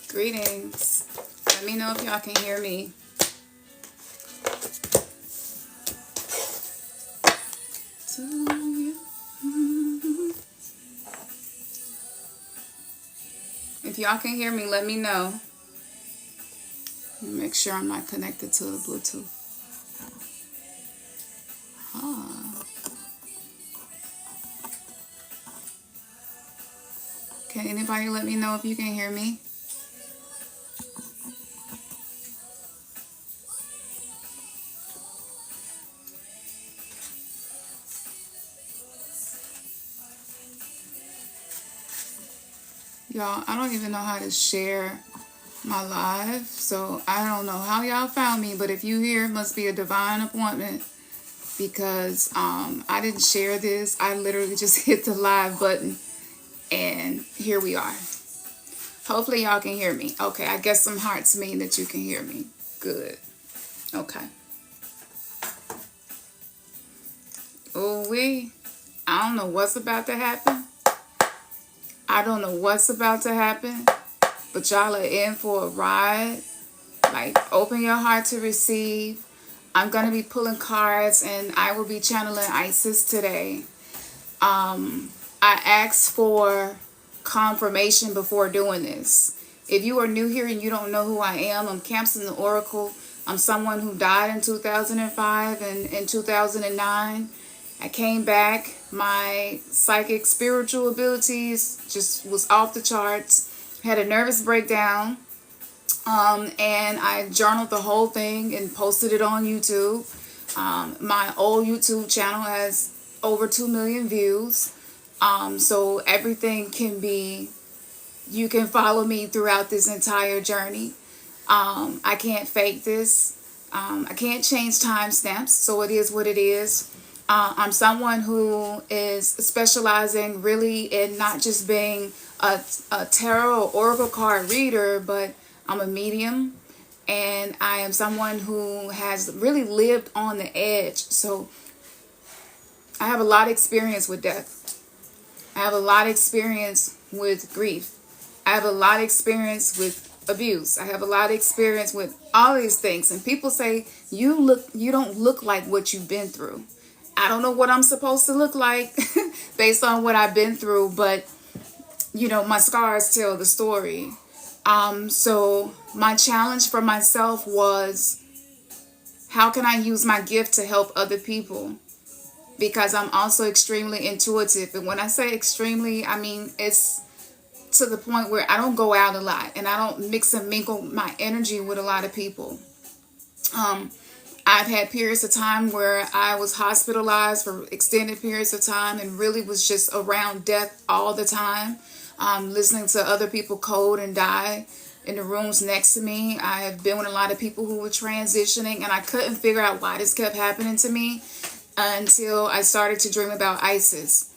Greetings. Let me know if y'all can hear me. If y'all can hear me, let me know. Make sure I'm not connected to the Bluetooth. Can anybody let me know if you can hear me? Y'all, I don't even know how to share my live, so I don't know how y'all found me, but if you here, it must be a divine appointment, because I didn't share this. I literally just hit the live button, and here we are. Hopefully y'all can hear me. Okay, I guess some hearts mean that you can hear me. Good. Okay. Oh, I don't know what's about to happen. I don't know what's about to happen, but y'all are in for a ride. Like, open your heart to receive. I'm going to be pulling cards, and I will be channeling Isis today. I asked for confirmation before doing this. If you are new here and you don't know who I am, I'm Khamsin the Oracle. I'm someone who died in 2005 and in 2009. I came back. My psychic spiritual abilities just was off the charts. Had a nervous breakdown. And I journaled the whole thing and posted it on YouTube. My old YouTube channel has over 2 million views. So everything can be, you can follow me throughout this entire journey. I can't fake this. I can't change timestamps, so it is what it is. I'm someone who is specializing really in not just being a tarot or oracle card reader, but I'm a medium, and I am someone who has really lived on the edge. So I have a lot of experience with death. I have a lot of experience with grief. I have a lot of experience with abuse. I have a lot of experience with all these things. And people say, you don't look like what you've been through. I don't know what I'm supposed to look like based on what I've been through, but you know, my scars tell the story. So my challenge for myself was, how can I use my gift to help other people? Because I'm also extremely intuitive. And when I say extremely, I mean, it's to the point where I don't go out a lot and I don't mix and mingle my energy with a lot of people. I've had periods of time where I was hospitalized for extended periods of time and really was just around death all the time. Listening to other people code and die in the rooms next to me. I have been with a lot of people who were transitioning, and I couldn't figure out why this kept happening to me until I started to dream about Isis.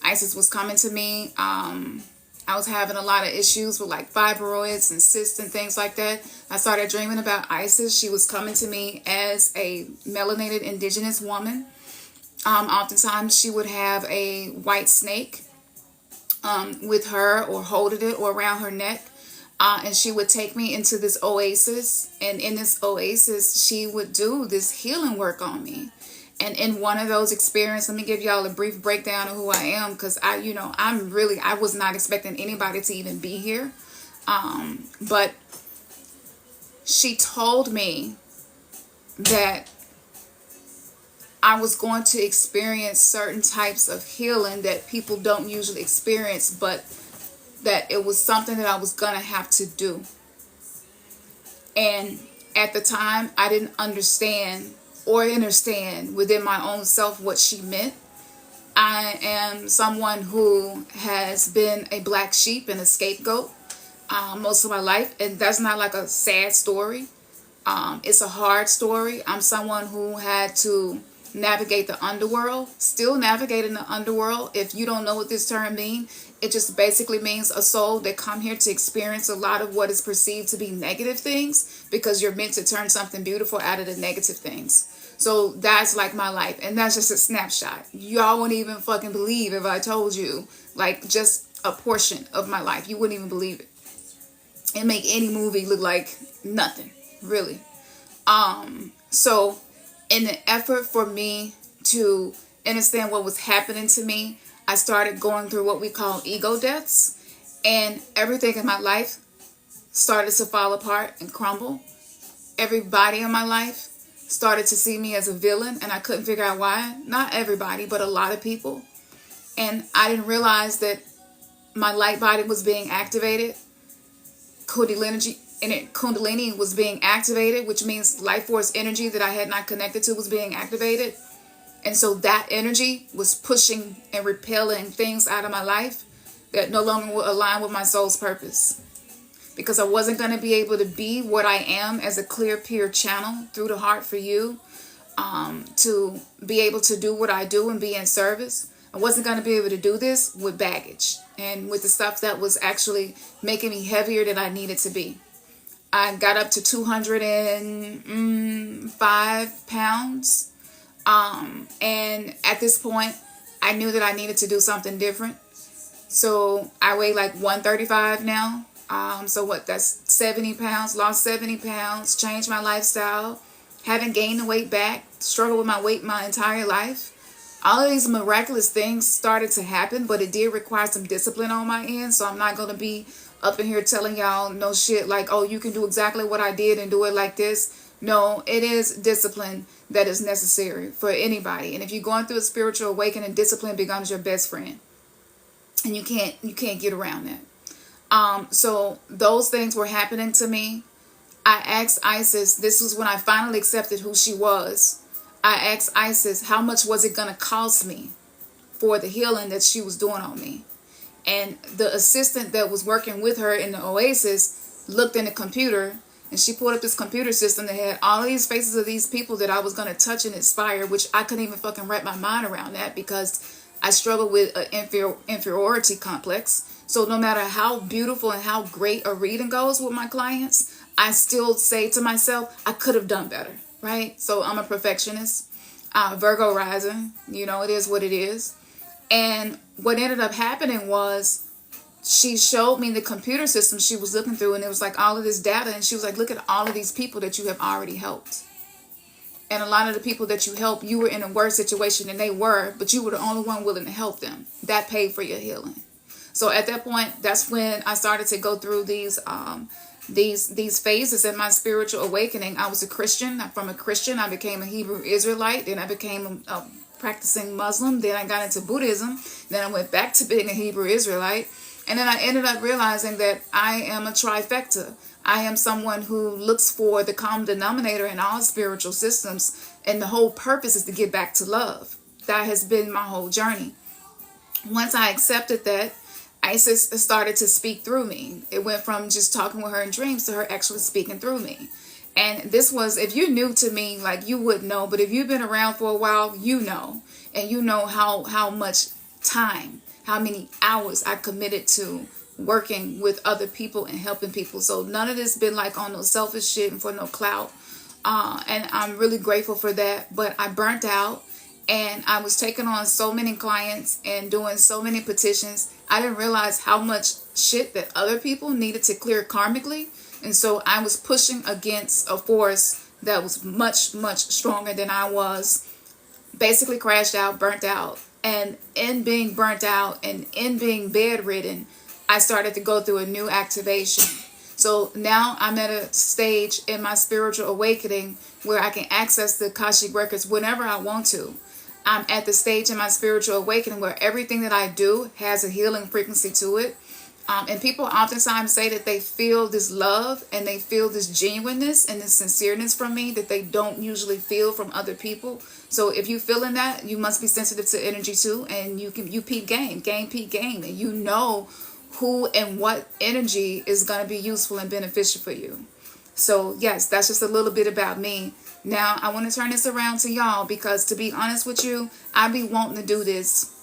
Isis was coming to me. I was having a lot of issues with like fibroids and cysts and things like that. I started dreaming about Isis. She was coming to me as a melanated indigenous woman. Oftentimes she would have a white snake with her, or holding it, or around her neck. And she would take me into this oasis. And in this oasis, she would do this healing work on me. And in one of those experiences, let me give y'all a brief breakdown of who I am, because I was not expecting anybody to even be here. But she told me that I was going to experience certain types of healing that people don't usually experience, but that it was something that I was going to have to do. And at the time, I didn't understand within my own self what she meant. I am someone who has been a black sheep and a scapegoat most of my life, and that's not like a sad story. It's a hard story. I'm someone who had to navigate the underworld, still navigating the underworld. If you don't know what this term means, it just basically means a soul that come here to experience a lot of what is perceived to be negative things, because you're meant to turn something beautiful out of the negative things. So that's like my life, and that's just a snapshot. Y'all wouldn't even fucking believe if I told you like just a portion of my life. You wouldn't even believe it. and make any movie look like nothing, really. So in the effort for me to understand what was happening to me, I started going through what we call ego deaths, and everything in my life started to fall apart and crumble. Everybody in my life started to see me as a villain, and I couldn't figure out why. Not everybody, but a lot of people. And I didn't realize that my light body was being activated. Kundalini was being activated, which means life force energy that I had not connected to was being activated. And so that energy was pushing and repelling things out of my life that no longer would align with my soul's purpose. Because I wasn't going to be able to be what I am as a clear, pure channel through the heart for you, to be able to do what I do and be in service. I wasn't going to be able to do this with baggage and with the stuff that was actually making me heavier than I needed to be. I got up to 205 pounds. And at this point, I knew that I needed to do something different. So I weigh like 135 now. So what, that's 70 pounds, lost 70 pounds, changed my lifestyle, haven't gained the weight back, struggled with my weight my entire life. All of these miraculous things started to happen, but it did require some discipline on my end. So I'm not going to be up in here telling y'all no shit like, oh, you can do exactly what I did and do it like this. No, it is discipline that is necessary for anybody. And if you're going through a spiritual awakening, discipline becomes your best friend. And you can't get around that. So those things were happening to me. I asked Isis, this was when I finally accepted who she was. I asked Isis, how much was it going to cost me for the healing that she was doing on me? And the assistant that was working with her in the Oasis looked in the computer, and she pulled up this computer system that had all of these faces of these people that I was going to touch and inspire, which I couldn't even fucking wrap my mind around that because I struggle with an inferiority complex. So no matter how beautiful and how great a reading goes with my clients, I still say to myself, I could have done better, right? So I'm a perfectionist, Virgo rising, it is what it is. And what ended up happening was she showed me the computer system she was looking through, and it was like all of this data. And she was like, look at all of these people that you have already helped. And a lot of the people that you helped, you were in a worse situation than they were, but you were the only one willing to help them. That paid for your healing. So at that point, that's when I started to go through these phases in my spiritual awakening. I was a Christian. From a Christian, I became a Hebrew Israelite. Then I became a practicing Muslim. Then I got into Buddhism. Then I went back to being a Hebrew Israelite. And then I ended up realizing that I am a trifecta. I am someone who looks for the common denominator in all spiritual systems. And the whole purpose is to get back to love. That has been my whole journey. Once I accepted that, Isis started to speak through me. It went from just talking with her in dreams to her actually speaking through me. And this was, if you're new to me, like, you wouldn't know. But if you've been around for a while, you know. And you know how much time, how many hours I committed to working with other people and helping people. So none of this been like on no selfish shit and for no clout. And I'm really grateful for that. But I burnt out, and I was taking on so many clients and doing so many petitions. I didn't realize how much shit that other people needed to clear karmically. And so I was pushing against a force that was much, much stronger than I was. Basically crashed out, burnt out. And in being burnt out and in being bedridden, I started to go through a new activation. So now I'm at a stage in my spiritual awakening where I can access the Akashic records whenever I want to. I'm at the stage in my spiritual awakening where everything that I do has a healing frequency to it. And people oftentimes say that they feel this love and they feel this genuineness and this sincereness from me that they don't usually feel from other people. So if you're feeling that, you must be sensitive to energy too. And you peep game, peep game. And you know who and what energy is going to be useful and beneficial for you. So yes, that's just a little bit about me. Now, I want to turn this around to y'all because, to be honest with you, I be wanting to do this.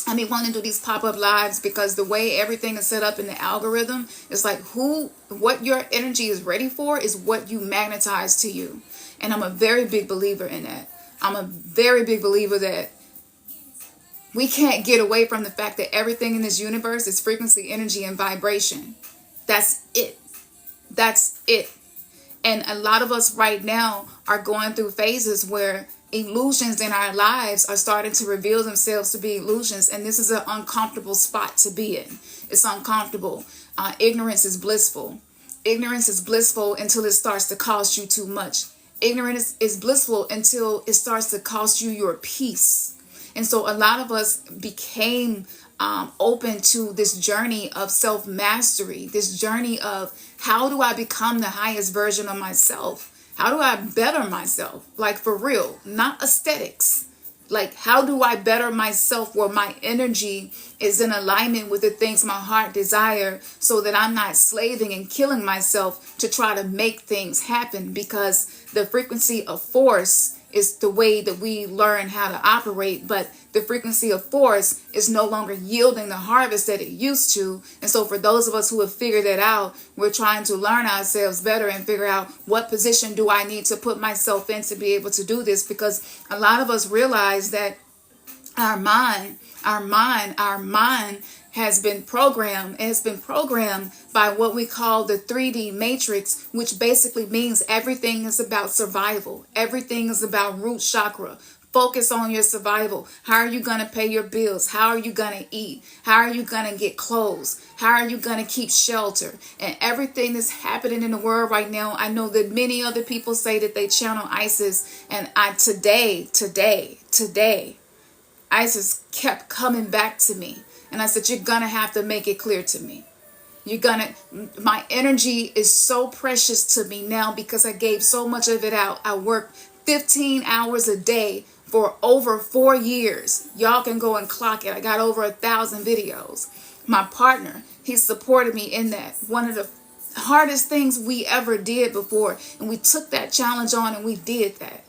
I be wanting to do these pop-up lives because the way everything is set up in the algorithm is like what your energy is ready for is what you magnetize to you. And I'm a very big believer in that. I'm a very big believer that we can't get away from the fact that everything in this universe is frequency, energy, and vibration. That's it. That's it. And a lot of us right now are going through phases where illusions in our lives are starting to reveal themselves to be illusions. And this is an uncomfortable spot to be in. It's uncomfortable. Ignorance is blissful. Ignorance is blissful until it starts to cost you too much. Ignorance is blissful until it starts to cost you your peace. And so a lot of us became open to this journey of self-mastery, this journey of how do I become the highest version of myself? How do I better myself? Like for real, not aesthetics. Like how do I better myself where my energy is in alignment with the things my heart desire so that I'm not slaving and killing myself to try to make things happen, because the frequency of force is the way that we learn how to operate, but the frequency of force is no longer yielding the harvest that it used to. And so for those of us who have figured that out, we're trying to learn ourselves better and figure out what position do I need to put myself in to be able to do this, because a lot of us realize that our mind has been programmed. It has been programmed by what we call the 3D matrix, which basically means everything is about survival. Everything is about root chakra. Focus on your survival. How are you going to pay your bills? How are you going to eat? How are you going to get clothes? How are you going to keep shelter? And everything that's happening in the world right now, I know that many other people say that they channel Isis. And today, Isis kept coming back to me. And I said, you're going to have to make it clear to me. My energy is so precious to me now because I gave so much of it out. I worked 15 hours a day for over 4 years. Y'all can go and clock it. I got over 1,000 videos. My partner, he supported me in that. One of the hardest things we ever did before. And we took that challenge on and we did that.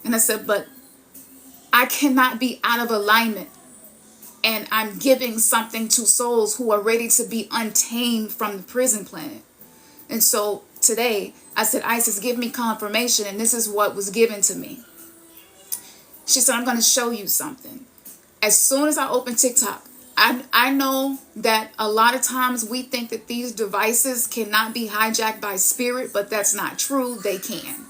And I said, but I cannot be out of alignment. And I'm giving something to souls who are ready to be untamed from the prison planet. And so today I said, Isis, give me confirmation. And this is what was given to me. She said, I'm going to show you something. As soon as I open TikTok, I know that a lot of times we think that these devices cannot be hijacked by spirit, but that's not true. They can.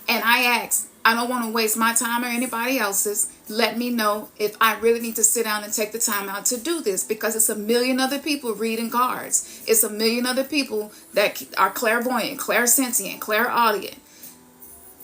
And I asked, I don't want to waste my time or anybody else's. Let me know if I really need to sit down and take the time out to do this, because it's a million other people reading cards. It's a million other people that are clairvoyant, clairsentient, clairaudient.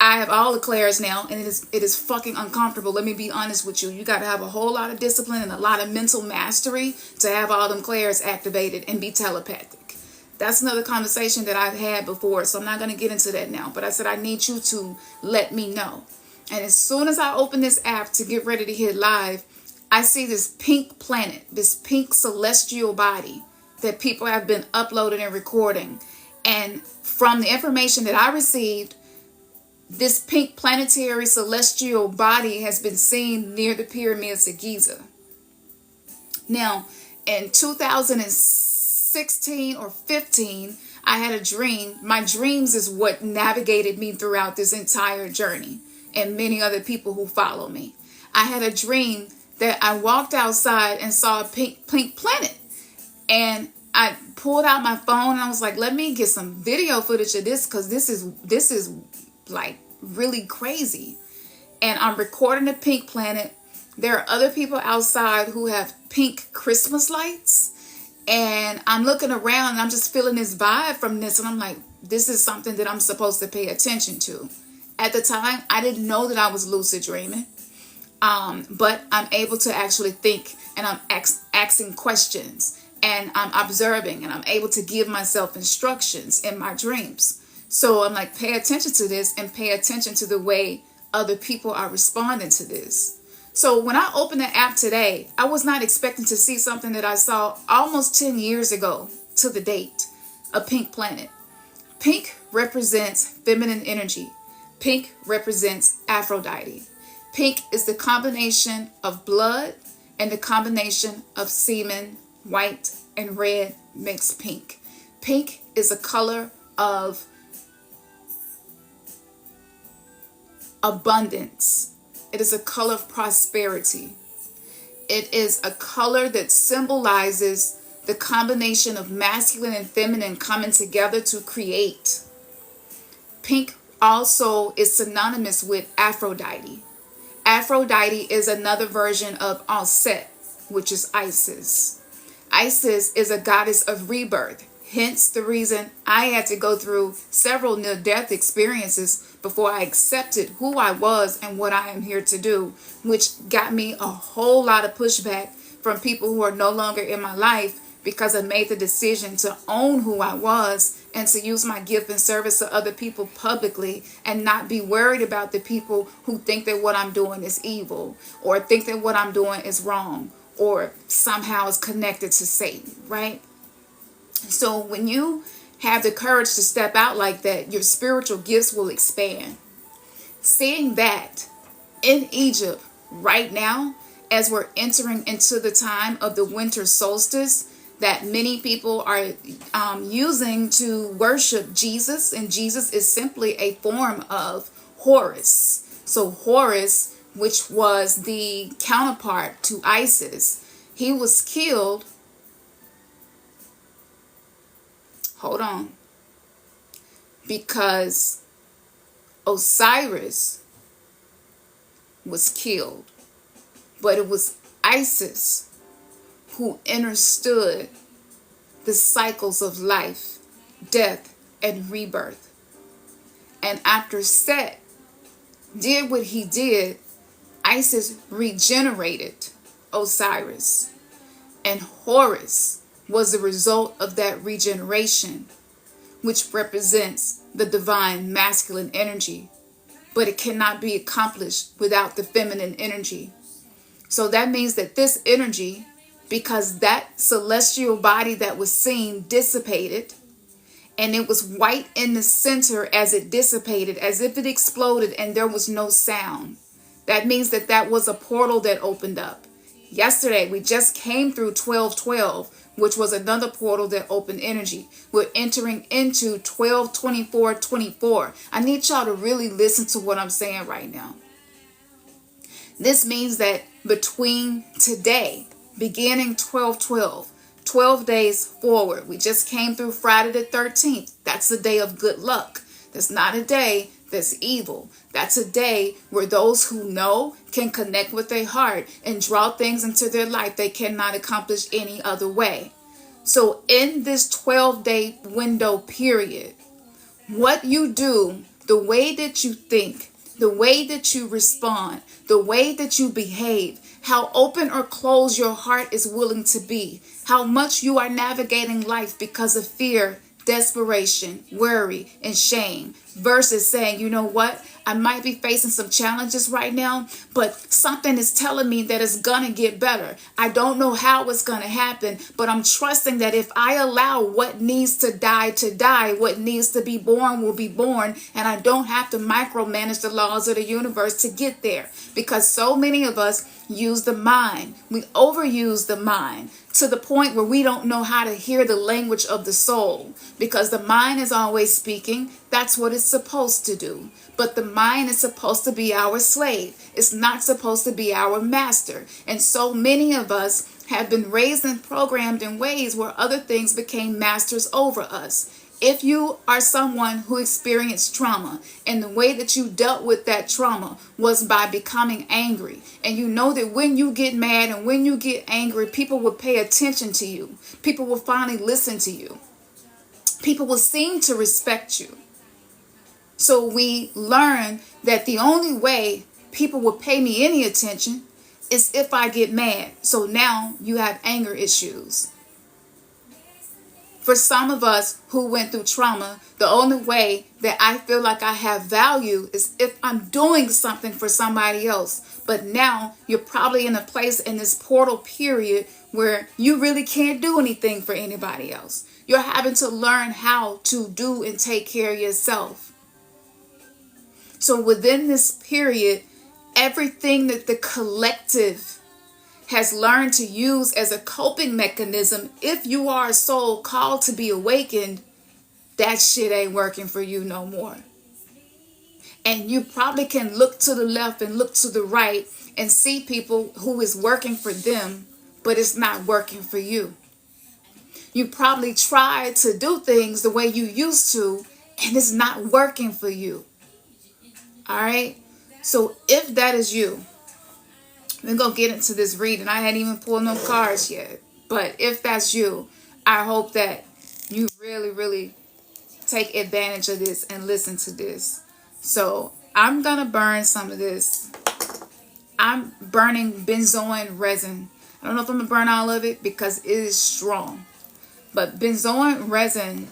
I have all the clairs now, and it is fucking uncomfortable. Let me be honest with you. You got to have a whole lot of discipline and a lot of mental mastery to have all them clairs activated and be telepathic. That's another conversation that I've had before, so I'm not going to get into that now. But I said, I need you to let me know. And as soon as I open this app to get ready to hit live, I see this pink planet, this pink celestial body that people have been uploading and recording. And from the information that I received, this pink planetary celestial body has been seen near the pyramids of Giza. Now, in 2016 or 15, I had a dream. My dreams is what navigated me throughout this entire journey, and many other people who follow me. I had a dream that I walked outside and saw a pink planet. And I pulled out my phone and I was like, let me get some video footage of this, because this is like really crazy. And I'm recording the pink planet. There are other people outside who have pink Christmas lights. And I'm looking around and I'm just feeling this vibe from this. And I'm like, this is something that I'm supposed to pay attention to. At the time, I didn't know that I was lucid dreaming. But I'm able to actually think, and I'm asking questions, and I'm observing, and I'm able to give myself instructions in my dreams. So I'm like, pay attention to this and pay attention to the way other people are responding to this. So when I opened the app today, I was not expecting to see something that I saw almost 10 years ago to the date, a pink planet. Pink represents feminine energy. Pink represents Aphrodite. Pink is the combination of blood and the combination of semen, white and red makes pink. Pink is a color of abundance. It is a color of prosperity. It is a color that symbolizes the combination of masculine and feminine coming together to create. Pink also is synonymous with Aphrodite. Aphrodite is another version of Aset, which is Isis. Isis is a goddess of rebirth. Hence the reason I had to go through several near-death experiences before I accepted who I was and what I am here to do, which got me a whole lot of pushback from people who are no longer in my life because I made the decision to own who I was and to use my gift and service to other people publicly and not be worried about the people who think that what I'm doing is evil or think that what I'm doing is wrong or somehow is connected to Satan, right? So when you have the courage to step out like that, your spiritual gifts will expand. Seeing that in Egypt right now, as we're entering into the time of the winter solstice, that many people are using to worship Jesus, and Jesus is simply a form of Horus. So Horus, which was the counterpart to Isis, he was killed. Hold on. Because Osiris was killed. But it was Isis who understood the cycles of life, death, and rebirth. And after Set did what he did, Isis regenerated Osiris. And Horus was the result of that regeneration, which represents the divine masculine energy. But it cannot be accomplished without the feminine energy. So that means that this energy, because that celestial body that was seen dissipated, and it was white in the center as it dissipated, as if it exploded and there was no sound. That means that that was a portal that opened up. Yesterday, we just came through 1212, which was another portal that opened energy. We're entering into 122424. I need y'all to really listen to what I'm saying right now. This means that between today, beginning 12/12, 12 days forward, we just came through Friday the 13th. That's the day of good luck. That's not a day that's evil. That's a day where those who know can connect with their heart and draw things into their life they cannot accomplish any other way. So in this 12-day window period, what you do, the way that you think, the way that you respond, the way that you behave, how open or closed your heart is willing to be, how much you are navigating life because of fear, desperation, worry, and shame, versus saying, you know what, I might be facing some challenges right now, but something is telling me that it's gonna get better. I don't know how it's gonna happen, but I'm trusting that if I allow what needs to die, what needs to be born will be born, and I don't have to micromanage the laws of the universe to get there. Because so many of us use the mind. We overuse the mind to the point where we don't know how to hear the language of the soul, because the mind is always speaking. That's what it's supposed to do. But the mind is supposed to be our slave. It's not supposed to be our master. And so many of us have been raised and programmed in ways where other things became masters over us. If you are someone who experienced trauma and the way that you dealt with that trauma was by becoming angry, and you know that when you get mad and when you get angry, people will pay attention to you. People will finally listen to you. People will seem to respect you. So we learn that the only way people will pay me any attention is if I get mad. So now you have anger issues. For some of us who went through trauma, the only way that I feel like I have value is if I'm doing something for somebody else. But now you're probably in a place in this portal period where you really can't do anything for anybody else. You're having to learn how to do and take care of yourself. So within this period, everything that the collective has learned to use as a coping mechanism, if you are a soul called to be awakened, that shit ain't working for you no more. And you probably can look to the left and look to the right and see people who is working for them, but it's not working for you. You probably tried to do things the way you used to, and it's not working for you. All right? So if that is you, we're going to get into this reading. I hadn't even pulled no cards yet. But if that's you, I hope that you really, really take advantage of this and listen to this. So I'm going to burn some of this. I'm burning benzoin resin. I don't know if I'm going to burn all of it because it is strong. But benzoin resin,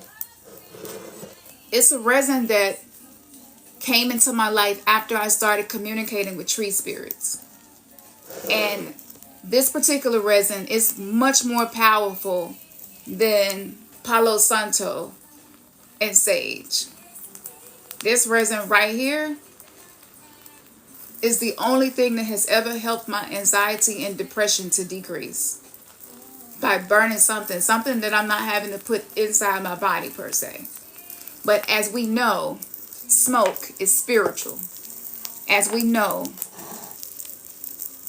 it's a resin that came into my life after I started communicating with tree spirits. And this particular resin is much more powerful than Palo Santo and sage. This resin right here is the only thing that has ever helped my anxiety and depression to decrease. By burning something that I'm not having to put inside my body per se. But as we know, smoke is spiritual. As we know,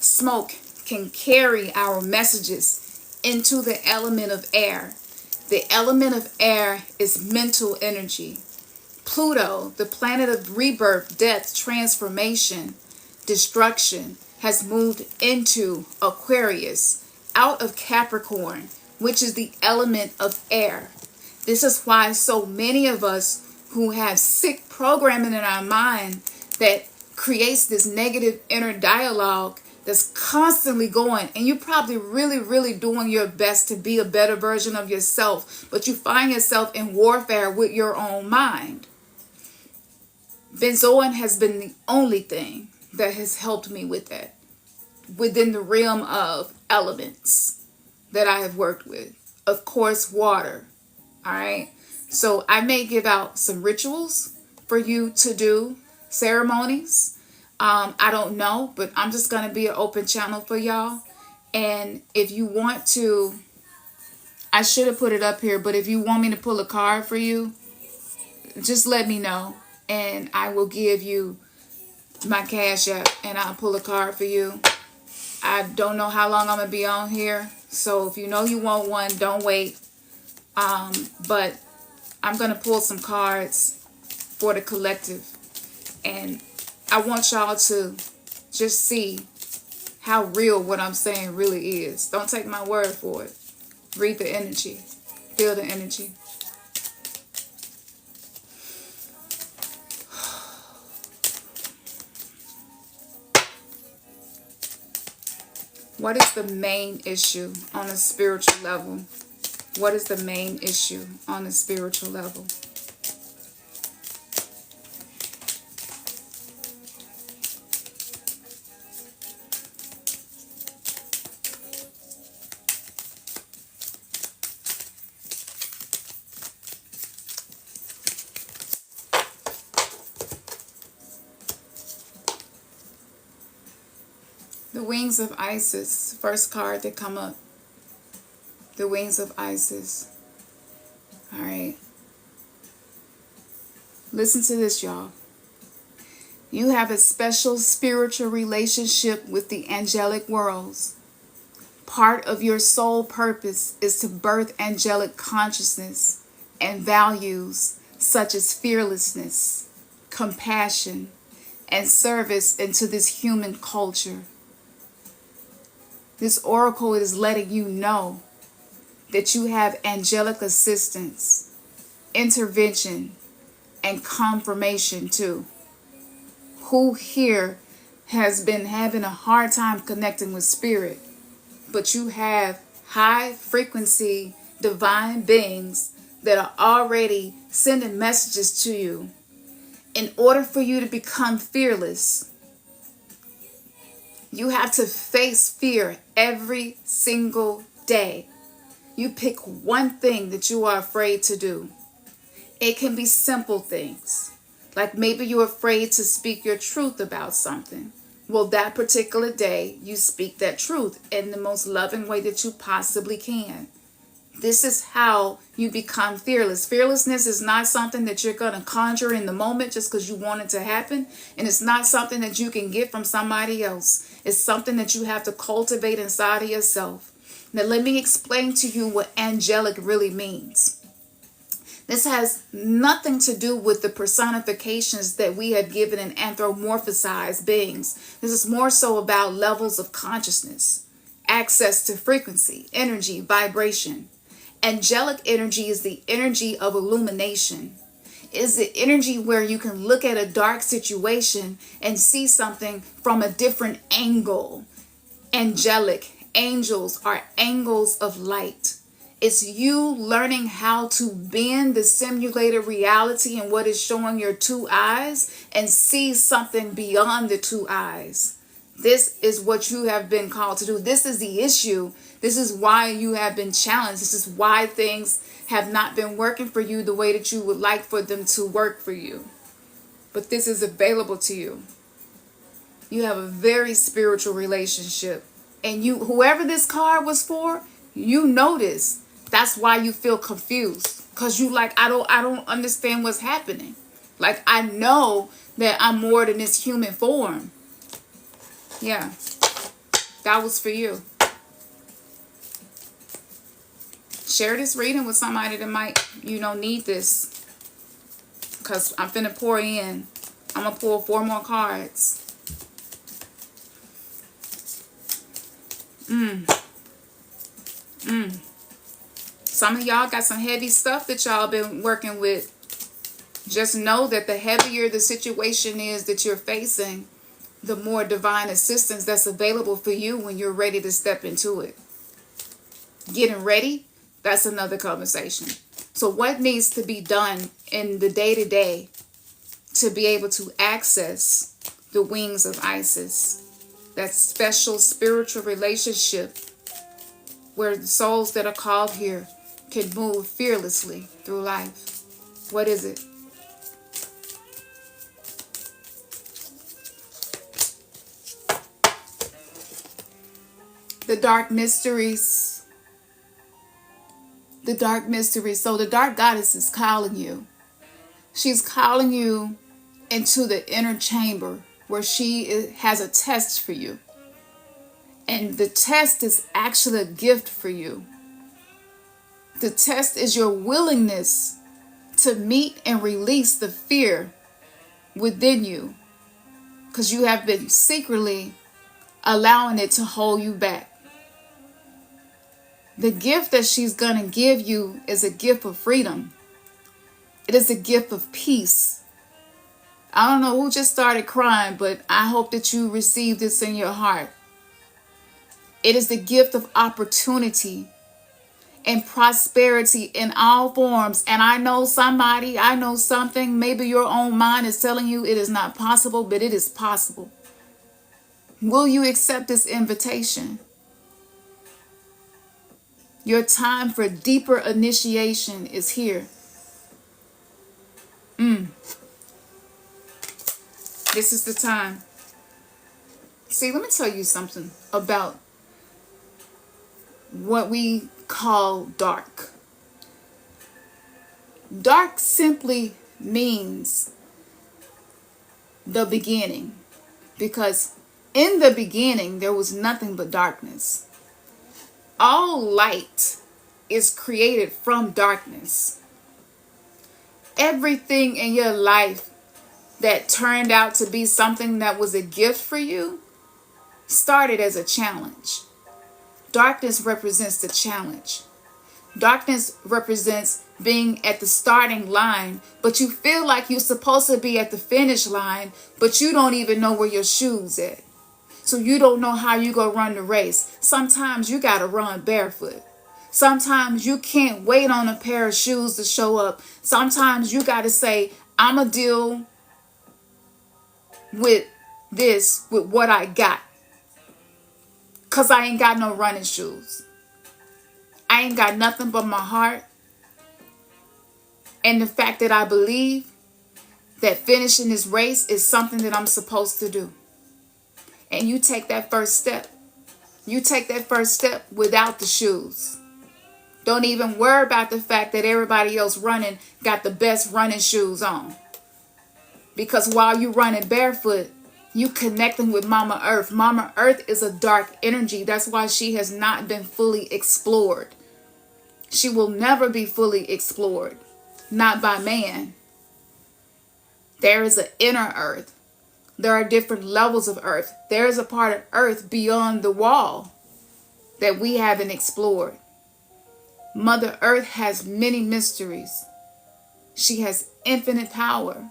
smoke can carry our messages into the element of air. The element of air is mental energy. Pluto, the planet of rebirth, death, transformation, destruction, has moved into Aquarius, out of Capricorn, which is the element of air. This is why so many of us who have sick programming in our mind that creates this negative inner dialogue that's constantly going, and you're probably really, really doing your best to be a better version of yourself, but you find yourself in warfare with your own mind. Benzoin has been the only thing that has helped me with that, within the realm of elements that I have worked with. Of course, water. All right. So I may give out some rituals for you to do, ceremonies. I don't know, but I'm just going to be an open channel for y'all. And if you want to, I should have put it up here, but if you want me to pull a card for you, just let me know. And I will give you my Cash App and I'll pull a card for you. I don't know how long I'm going to be on here. So if you know you want one, don't wait. But I'm going to pull some cards for the collective. And I want y'all to just see how real what I'm saying really is. Don't take my word for it. Read the energy. Feel the energy. What is the main issue on a spiritual level? What is the main issue on a spiritual level? The Wings of Isis, first card that come up. The Wings of Isis. All right. Listen to this, y'all. You have a special spiritual relationship with the angelic worlds. Part of your soul purpose is to birth angelic consciousness and values such as fearlessness, compassion, and service into this human culture. This oracle is letting you know that you have angelic assistance, intervention, and confirmation too. Who here has been having a hard time connecting with spirit, but you have high frequency divine beings that are already sending messages to you. In order for you to become fearless, you have to face fear every single day. You pick one thing that you are afraid to do. It can be simple things, like maybe you're afraid to speak your truth about something. Well, that particular day, you speak that truth in the most loving way that you possibly can. This is how you become fearless. Fearlessness is not something that you're going to conjure in the moment just because you want it to happen. And it's not something that you can get from somebody else. It's something that you have to cultivate inside of yourself. Now let me explain to you what angelic really means. This has nothing to do with the personifications that we have given in anthropomorphized beings. This is more so about levels of consciousness, access to frequency, energy, vibration. Angelic energy is the energy of illumination. It is the energy where you can look at a dark situation and see something from a different angle. Angelic angels are angles of light. It's you learning how to bend the simulated reality and what is showing your two eyes and see something beyond the two eyes. This is what you have been called to do. This is the issue. This is why you have been challenged. This is why things have not been working for you the way that you would like for them to work for you. But this is available to you. You have a very spiritual relationship. And you, whoever this card was for, you notice. That's why you feel confused. Because you like, I don't understand what's happening. Like, I know that I'm more than this human form. Yeah. That was for you. Share this reading with somebody that might, need this. Because I'm finna pour in. I'm going to pull 4 more cards. Some of y'all got some heavy stuff that y'all been working with. Just know that the heavier the situation is that you're facing, the more divine assistance that's available for you when you're ready to step into it. Getting ready, that's another conversation. So what needs to be done in the day-to-day to be able to access the wings of Isis? That special spiritual relationship where the souls that are called here can move fearlessly through life. What is it? The dark mysteries. The dark mysteries. So the dark goddess is calling you. She's calling you into the inner chamber where she has a test for you. And the test is actually a gift for you. The test is your willingness to meet and release the fear within you. Because you have been secretly allowing it to hold you back. The gift that she's going to give you is a gift of freedom. It is a gift of peace. I don't know who just started crying, but I hope that you receive this in your heart. It is the gift of opportunity and prosperity in all forms. And I know somebody, I know something, maybe your own mind is telling you it is not possible, but it is possible. Will you accept this invitation? Your time for deeper initiation is here. This is the time. See, let me tell you something about what we call dark. Dark simply means the beginning. Because in the beginning, there was nothing but darkness. All light is created from darkness. Everything in your life that turned out to be something that was a gift for you started as a challenge. Darkness represents the challenge. Darkness represents being at the starting line, but you feel like you're supposed to be at the finish line, but you don't even know where your shoes at. So you don't know how you gonna run the race. Sometimes you gotta run barefoot. Sometimes you can't wait on a pair of shoes to show up. Sometimes you gotta say, I'ma deal with this with what I got. Cause I ain't got no running shoes. I ain't got nothing but my heart. And the fact that I believe that finishing this race is something that I'm supposed to do. And you take that first step. You take that first step without the shoes. Don't even worry about the fact that everybody else running got the best running shoes on. Because while you running barefoot, You connecting with Mama Earth. Mama Earth is a dark energy. That's why she has not been fully explored. She will never be fully explored. Not by man. There is an inner Earth. There are different levels of Earth. There is a part of Earth beyond the wall that we haven't explored. Mother Earth has many mysteries. She has infinite power.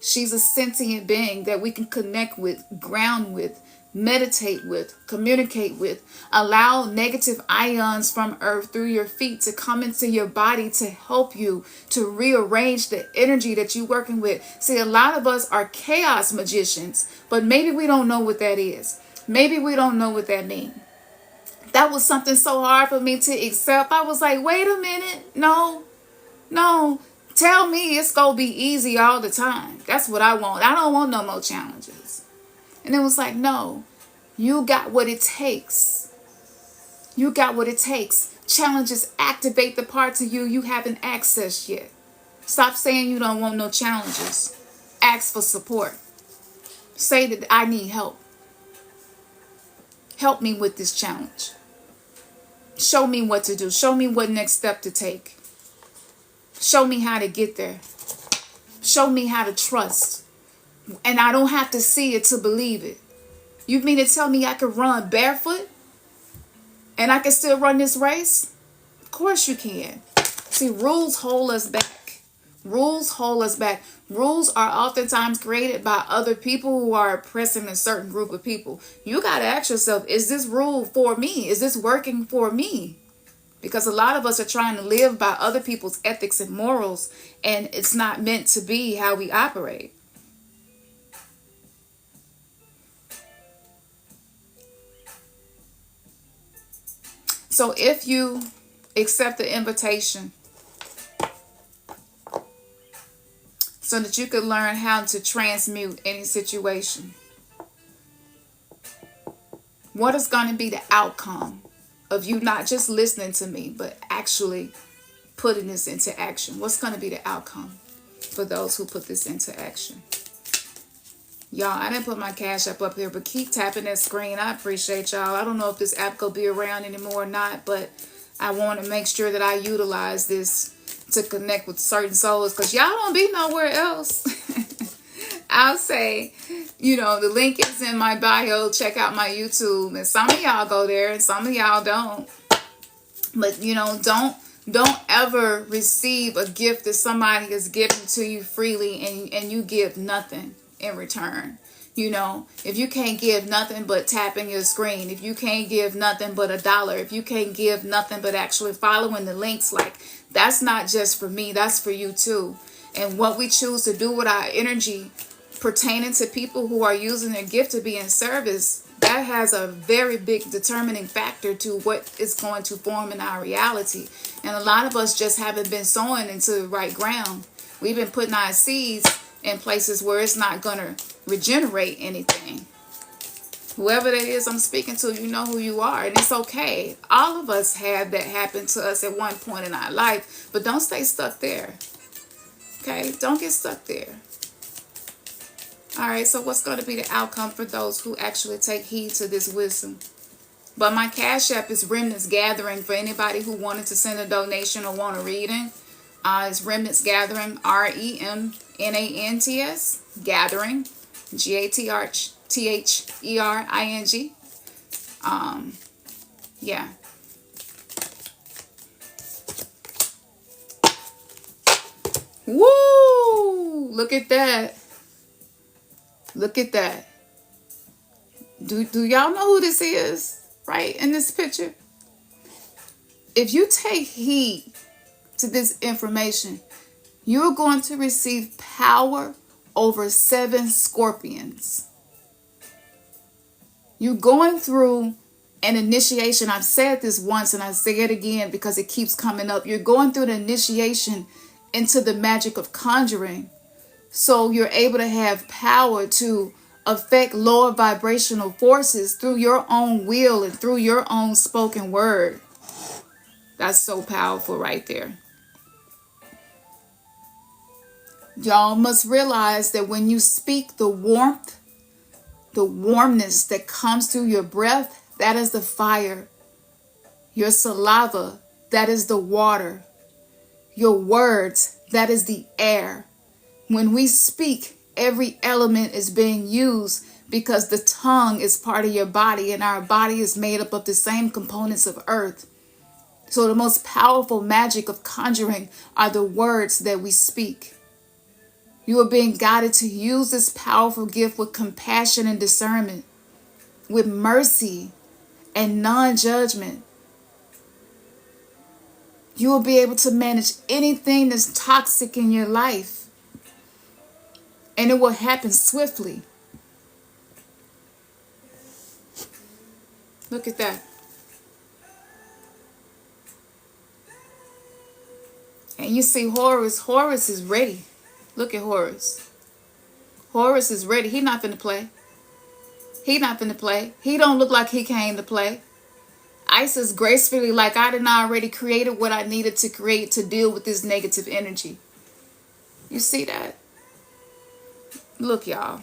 She's a sentient being that we can connect with, ground with, meditate with, communicate with. Allow negative ions from Earth through your feet to come into your body to help you to rearrange the energy that you're working with. See, a lot of us are chaos magicians, but maybe we don't know what that is. Maybe we don't know what that means. That was something so hard for me to accept. I was like, wait a minute. No. Tell me it's going to be easy all the time. That's what I want. I don't want no more challenges. And it was like, no, you got what it takes. You got what it takes. Challenges activate the parts of you haven't accessed yet. Stop saying you don't want no challenges. Ask for support. Say that I need help. Help me with this challenge. Show me what to do. Show me what next step to take. Show me how to get there. Show me how to trust. And I don't have to see it to believe it. You mean to tell me I can run barefoot? And I can still run this race? Of course you can. See, rules hold us back. Rules hold us back. Rules are oftentimes created by other people who are oppressing a certain group of people. You got to ask yourself, is this rule for me? Is this working for me? Because a lot of us are trying to live by other people's ethics and morals, and it's not meant to be how we operate. So if you accept the invitation so that you can learn how to transmute any situation, what is going to be the outcome of you not just listening to me, but actually putting this into action? What's going to be the outcome for those who put this into action? Y'all, I didn't put my Cash App up here, but keep tapping that screen. I appreciate y'all. I don't know if this app will be around anymore or not, but I want to make sure that I utilize this to connect with certain souls, because y'all don't be nowhere else. I'll say, the link is in my bio. Check out my YouTube. And some of y'all go there and some of y'all don't. But, don't ever receive a gift that somebody has given to you freely and you give nothing in return. If you can't give nothing but tapping your screen, if you can't give nothing but $1, if you can't give nothing but actually following the links, like, that's not just for me, that's for you too. And what we choose to do with our energy pertaining to people who are using their gift to be in service, that has a very big determining factor to what is going to form in our reality. And a lot of us just haven't been sowing into the right ground. We've been putting our seeds in places where it's not going to regenerate anything. Whoever that is I'm speaking to, you know who you are, and it's okay. All of us have that happen to us at one point in our life, but don't stay stuck there. Okay? Don't get stuck there. All right, so what's going to be the outcome for those who actually take heed to this wisdom? But my Cash App is Remnants Gathering for anybody who wanted to send a donation or want a reading. It's Remnants Gathering, REMNANTS, Gathering, GATHERING. Yeah. Woo! Look at that. Look at that. Do y'all know who this is? Right in this picture? If you take heed to this information, you're going to receive power over 7 scorpions. You're going through an initiation. I've said this once and I say it again because it keeps coming up. You're going through the initiation into the magic of conjuring. So you're able to have power to affect lower vibrational forces through your own will and through your own spoken word. That's so powerful right there. Y'all must realize that when you speak the warmth The warmness that comes through your breath, that is the fire. Your saliva, that is the water. Your words, that is the air. When we speak, every element is being used because the tongue is part of your body, and our body is made up of the same components of earth. So the most powerful magic of conjuring are the words that we speak. You are being guided to use this powerful gift with compassion and discernment, with mercy and non-judgment. You will be able to manage anything that's toxic in your life, and it will happen swiftly. Look at that. And you see Horus. Horus is ready. Look at Horus. Horus is ready. He not finna play. He not finna play. He don't look like he came to play. Isis gracefully, like I done already created what I needed to create to deal with this negative energy. You see that? Look, y'all.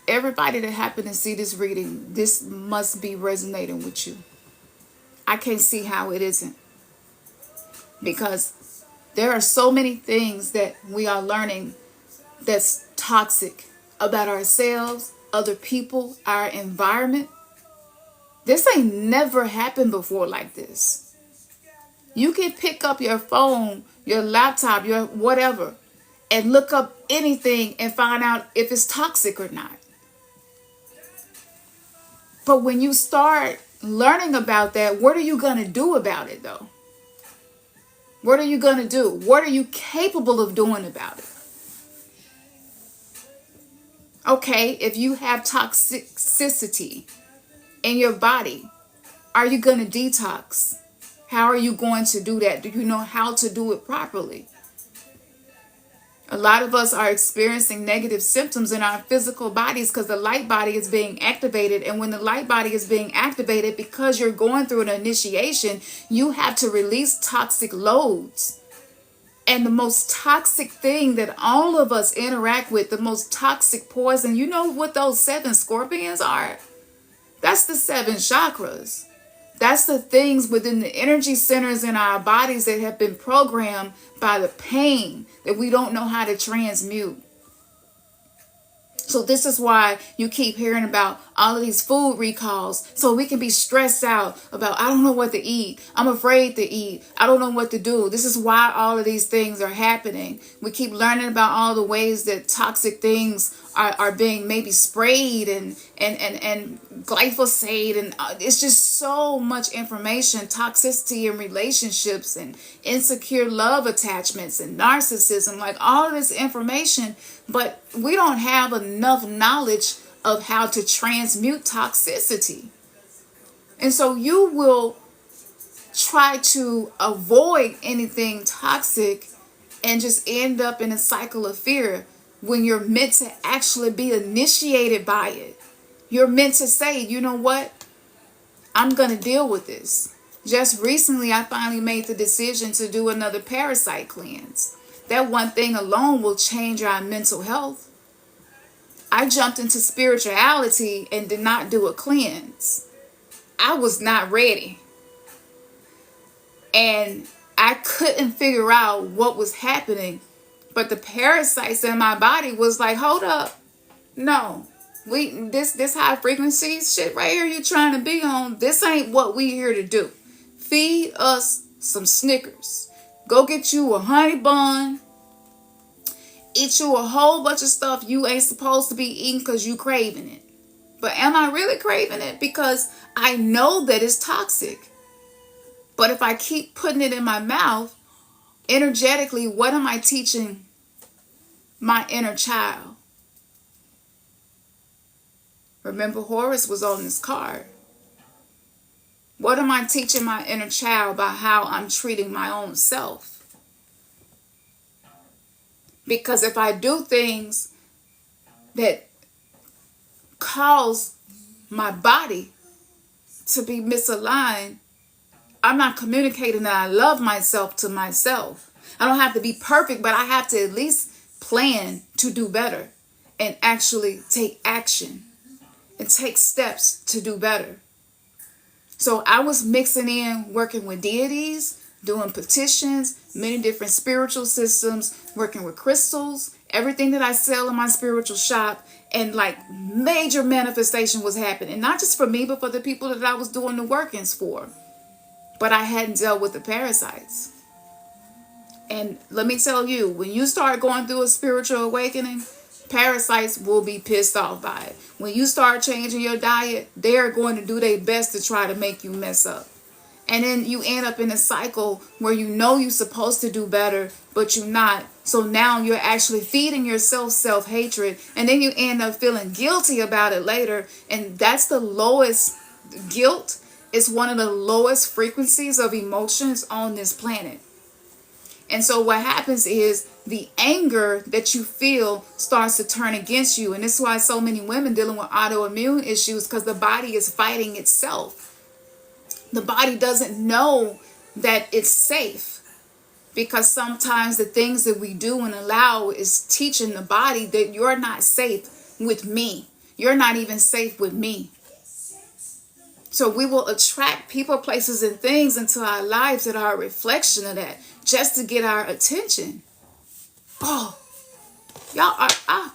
Everybody that happened to see this reading, this must be resonating with you. I can't see how it isn't. Because there are so many things that we are learning that's toxic about ourselves, other people, our environment. This ain't never happened before like this. You can pick up your phone, your laptop, your whatever, and look up anything and find out if it's toxic or not. But when you start learning about that, what are you going to do about it, though? What are you going to do? What are you capable of doing about it? Okay, if you have toxicity in your body, are you going to detox? How are you going to do that? Do you know how to do it properly? A lot of us are experiencing negative symptoms in our physical bodies because the light body is being activated. And when the light body is being activated, because you're going through an initiation, you have to release toxic loads. And the most toxic thing that all of us interact with, the most toxic poison, you know what those 7 scorpions are? That's the 7 chakras. That's the things within the energy centers in our bodies that have been programmed by the pain that we don't know how to transmute. So this is why you keep hearing about all of these food recalls. So we can be stressed out about, I don't know what to eat. I'm afraid to eat. I don't know what to do. This is why all of these things are happening. We keep learning about all the ways that toxic things are being maybe sprayed and glyphosate. And it's just so much information, toxicity in relationships and insecure love attachments and narcissism, like all of this information. But we don't have enough knowledge of how to transmute toxicity. And so you will try to avoid anything toxic and just end up in a cycle of fear when you're meant to actually be initiated by it. You're meant to say, you know what? I'm going to deal with this. Just recently, I finally made the decision to do another parasite cleanse. That one thing alone will change our mental health. I jumped into spirituality and did not do a cleanse. I was not ready. And I couldn't figure out what was happening. But the parasites in my body was like, hold up. No. This high frequency shit right here you're trying to be on, this ain't what we here to do. Feed us some Snickers. Go get you a honey bun. Eat you a whole bunch of stuff you ain't supposed to be eating because you craving it. But am I really craving it? Because I know that it's toxic. But if I keep putting it in my mouth, energetically, what am I teaching my inner child? Remember, Horus was on this card. What am I teaching my inner child about how I'm treating my own self? Because if I do things that cause my body to be misaligned, I'm not communicating that I love myself to myself. I don't have to be perfect, but I have to at least plan to do better. and actually take action and take steps to do better. So I was mixing in working with deities, doing petitions, many different spiritual systems, working with crystals, everything that I sell in my spiritual shop, and like major manifestation was happening. Not just for me, but for the people that I was doing the workings for. But I hadn't dealt with the parasites. And let me tell you, when you start going through a spiritual awakening, parasites will be pissed off by it. When you start changing your diet, they're going to do their best to try to make you mess up. And then you end up in a cycle where you know you're supposed to do better, but you're not. So now you're actually feeding yourself self-hatred. And then you end up feeling guilty about it later. And that's the lowest. Guilt is one of the lowest frequencies of emotions on this planet. And so what happens is the anger that you feel starts to turn against you. And this is why so many women dealing with autoimmune issues, because the body is fighting itself. The body doesn't know that it's safe, because sometimes the things that we do and allow is teaching the body that you're not safe with me. You're not even safe with me. So we will attract people, places, and things into our lives that are a reflection of that, just to get our attention. Oh, y'all are,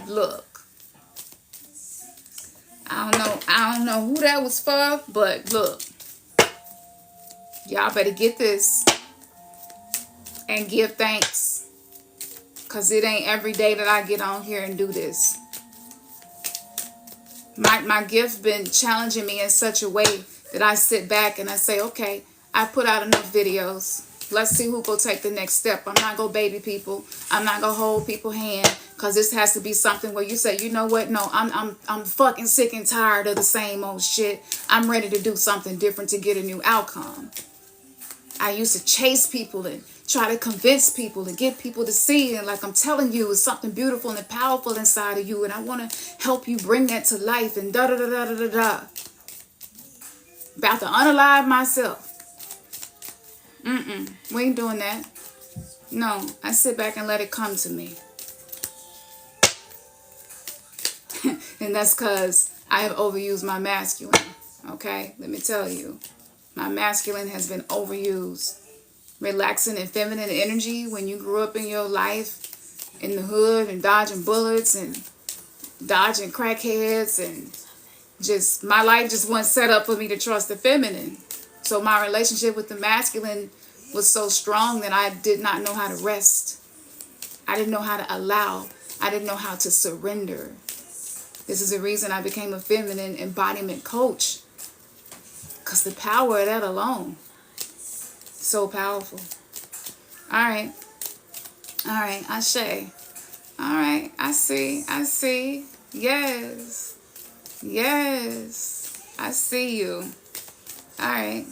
look. I don't know who that was for, but look. Y'all better get this and give thanks, because it ain't every day that I get on here and do this. My gift been challenging me in such a way that I sit back and I say, okay, I put out enough videos. Let's see who go take the next step. I'm not gonna baby people. I'm not gonna hold people's hand, because this has to be something where you say, you know what? No, I'm fucking sick and tired of the same old shit. I'm ready to do something different to get a new outcome. I used to chase people and try to convince people and get people to see, and like I'm telling you, it's something beautiful and powerful inside of you, and I want to help you bring that to life, and da da da da da da da. About to unalive myself. We ain't doing that. No, I sit back and let it come to me. And that's because I have overused my masculine. Okay, let me tell you, my masculine has been overused. Relaxing and feminine energy when you grew up in your life in the hood and dodging bullets and dodging crackheads, and just my life just wasn't set up for me to trust the feminine. So my relationship with the masculine was so strong that I did not know how to rest. I didn't know how to allow. I didn't know how to surrender. This is the reason I became a feminine embodiment coach, because the power of that alone, so powerful. All right, Ashe. All right, I see. Yes, I see you. All right,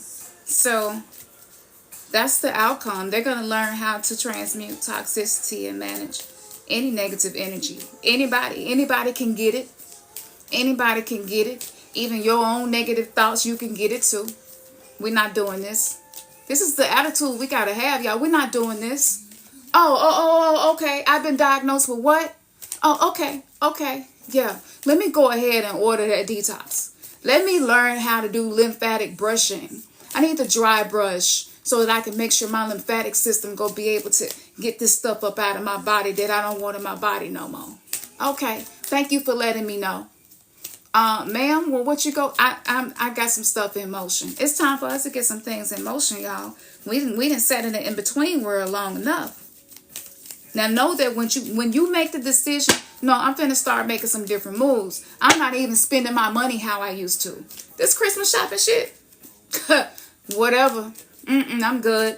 so that's the outcome. They're going to learn how to transmute toxicity and manage any negative energy. Anybody can get it. Anybody can get it. Even your own negative thoughts, you can get it too. We're not doing this. This is the attitude we got to have, y'all. We're not doing this. Oh, okay. I've been diagnosed with what? Oh, okay. Yeah. Let me go ahead and order that detox. Let me learn how to do lymphatic brushing. I need the dry brush so that I can make sure my lymphatic system go be able to get this stuff up out of my body that I don't want in my body no more. Okay. Thank you for letting me know. Ma'am, well, what you go? I got some stuff in motion. It's time for us to get some things in motion, y'all. We didn't set in the in between world long enough. Now know that when you make the decision, no, I'm finna start making some different moves. I'm not even spending my money how I used to. This Christmas shopping shit, whatever. I'm good.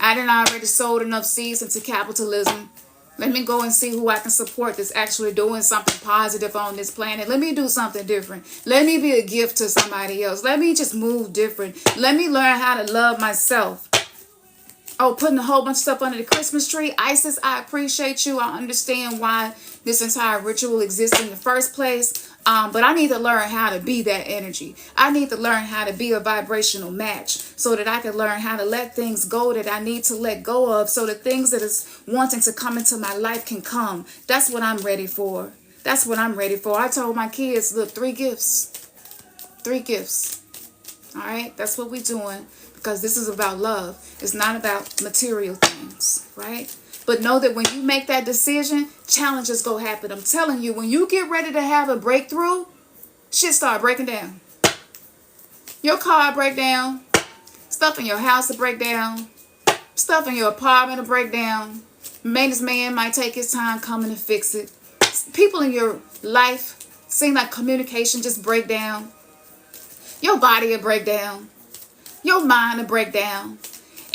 I done already sold enough seeds into capitalism. Let me go and see who I can support that's actually doing something positive on this planet. Let me do something different. Let me be a gift to somebody else. Let me just move different. Let me learn how to love myself. Oh, putting a whole bunch of stuff under the Christmas tree. Isis, I appreciate you. I understand why this entire ritual exists in the first place. But I need to learn how to be that energy. I need to learn how to be a vibrational match so that I can learn how to let things go that I need to let go of so the things that is wanting to come into my life can come. That's what I'm ready for. That's what I'm ready for. I told my kids, look, 3 gifts. 3 gifts. All right? That's what we're doing because this is about love. It's not about material things, right? But know that when you make that decision, challenges go happen. I'm telling you, when you get ready to have a breakthrough, shit start breaking down. Your car break down. Stuff in your house will break down. Stuff in your apartment will break down. Maintenance man might take his time coming to fix it. People in your life seem like communication just break down. Your body will break down. Your mind will break down.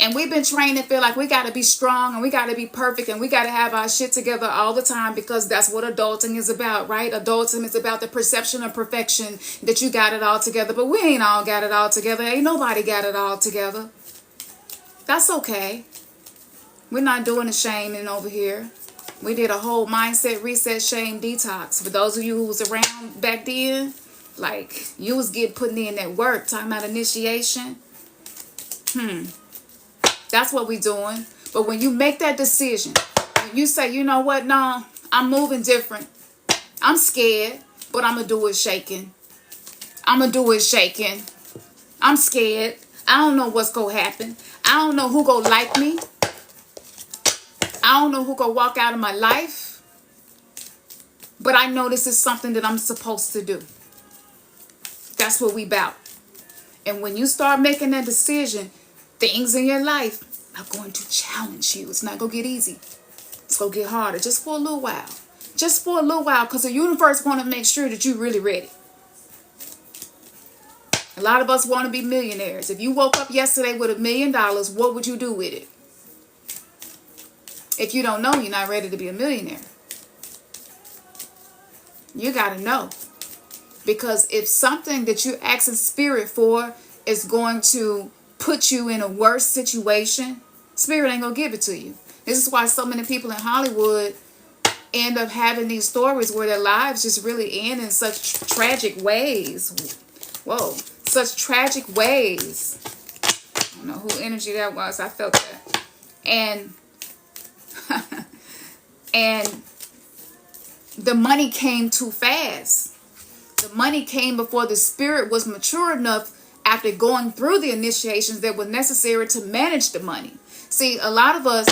And we've been trained to feel like we got to be strong and we got to be perfect and we got to have our shit together all the time because that's what adulting is about, right? Adulting is about the perception of perfection, that you got it all together. But we ain't all got it all together. Ain't nobody got it all together. That's okay. We're not doing the shaming over here. We did a whole mindset reset shame detox. For those of you who was around back then, like you was putting in that work, talking about initiation. That's what we're doing. But when you make that decision, when you say, you know what, no, I'm moving different. I'm scared, but I'm going to do it shaking. I'm going to do it shaking. I'm scared. I don't know what's going to happen. I don't know who going to like me. I don't know who going to walk out of my life. But I know this is something that I'm supposed to do. That's what we about. And when you start making that decision, things in your life are going to challenge you. It's not going to get easy. It's going to get harder just for a little while. Just for a little while because the universe want to make sure that you're really ready. A lot of us want to be millionaires. If you woke up yesterday with $1 million, what would you do with it? If you don't know, you're not ready to be a millionaire. You got to know. Because if something that you're asking spirit for is going to put you in a worse situation, spirit ain't gonna give it to you. This is why so many people in Hollywood end up having these stories where their lives just really end in such tragic ways. Whoa, such tragic ways. I don't know who energy that was. I felt that. And and the money came too fast. The money came before the spirit was mature enough after going through the initiations that were necessary to manage the money. See, a lot of us,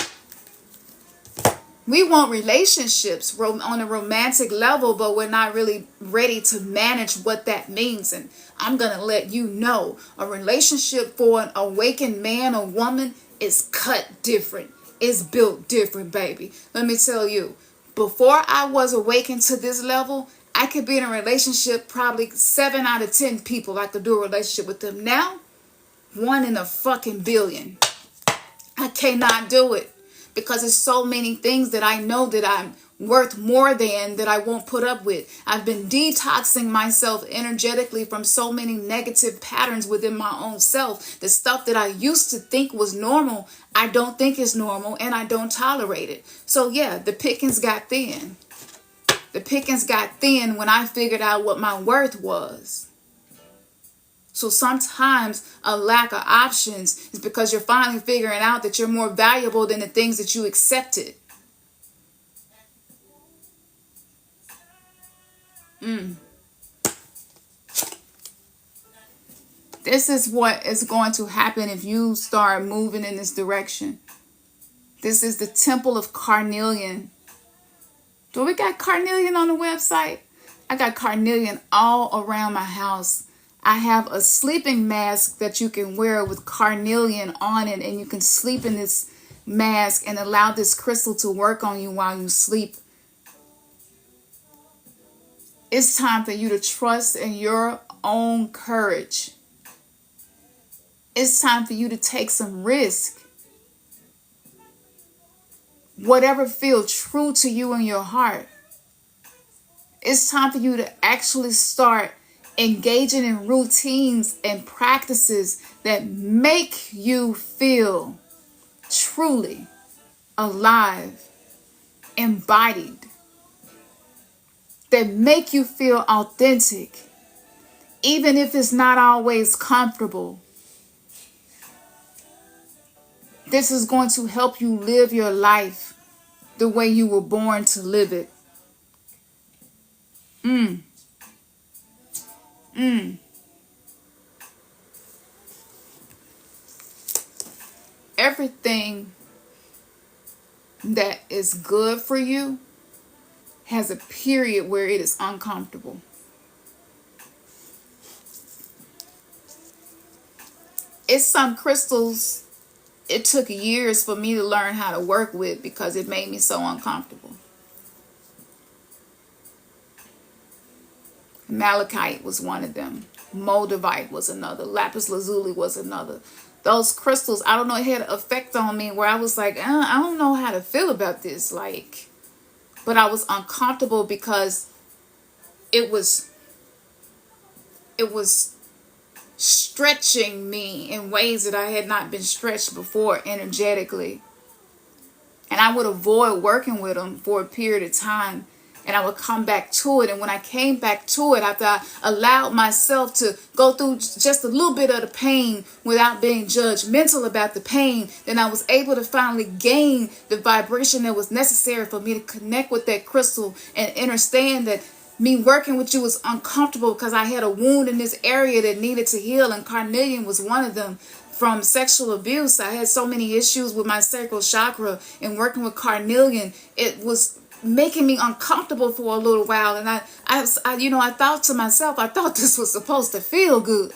we want relationships on a romantic level, but we're not really ready to manage what that means. And I'm going to let you know, a relationship for an awakened man or woman is cut different. It's built different, baby. Let me tell you, before I was awakened to this level, I could be in a relationship, probably 7 out of 10 people I could do a relationship with them. Now, 1 in a fucking billion. I cannot do it because there's so many things that I know that I'm worth more than that I won't put up with. I've been detoxing myself energetically from so many negative patterns within my own self. The stuff that I used to think was normal, I don't think is normal and I don't tolerate it. So yeah, the pickings got thin. The pickings got thin when I figured out what my worth was. So sometimes a lack of options is because you're finally figuring out that you're more valuable than the things that you accepted. This is what is going to happen if you start moving in this direction. This is the Temple of Carnelian. Do we got carnelian on the website? I got carnelian all around my house. I have a sleeping mask that you can wear with carnelian on it, and you can sleep in this mask and allow this crystal to work on you while you sleep. It's time for you to trust in your own courage. It's time for you to take some risk. Whatever feels true to you in your heart. It's time for you to actually start engaging in routines and practices that make you feel truly alive, embodied. that make you feel authentic, even if it's not always comfortable. This is going to help you live your life the way you were born to live it. Everything that is good for you has a period where it is uncomfortable. It's some crystals it took years for me to learn how to work with because it made me so uncomfortable. Malachite was one of them. Moldavite was another. Lapis lazuli was another. Those crystals, I don't know, it had an effect on me where I was like, I don't know how to feel about this. But I was uncomfortable because it was stretching me in ways that I had not been stretched before energetically. And I would avoid working with them for a period of time. And I would come back to it. And when I came back to it, after I allowed myself to go through just a little bit of the pain without being judgmental about the pain, then I was able to finally gain the vibration that was necessary for me to connect with that crystal and understand that me working with you was uncomfortable because I had a wound in this area that needed to heal. And carnelian was one of them. From sexual abuse, I had so many issues with my sacral chakra, and working with carnelian, it was making me uncomfortable for a little while. And I thought to myself, I thought this was supposed to feel good.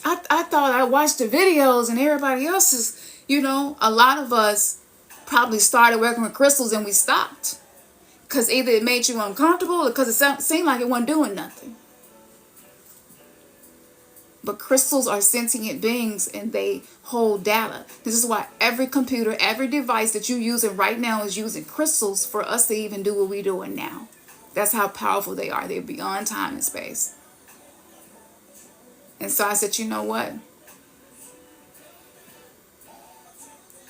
I thought I watched the videos and everybody else is, a lot of us probably started working with crystals and we stopped. Because either it made you uncomfortable or because it seemed like it wasn't doing nothing. But crystals are sentient beings and they hold data. This is why every computer, every device that you're using right now is using crystals for us to even do what we're doing now. That's how powerful they are. They're beyond time and space. And so I said, you know what?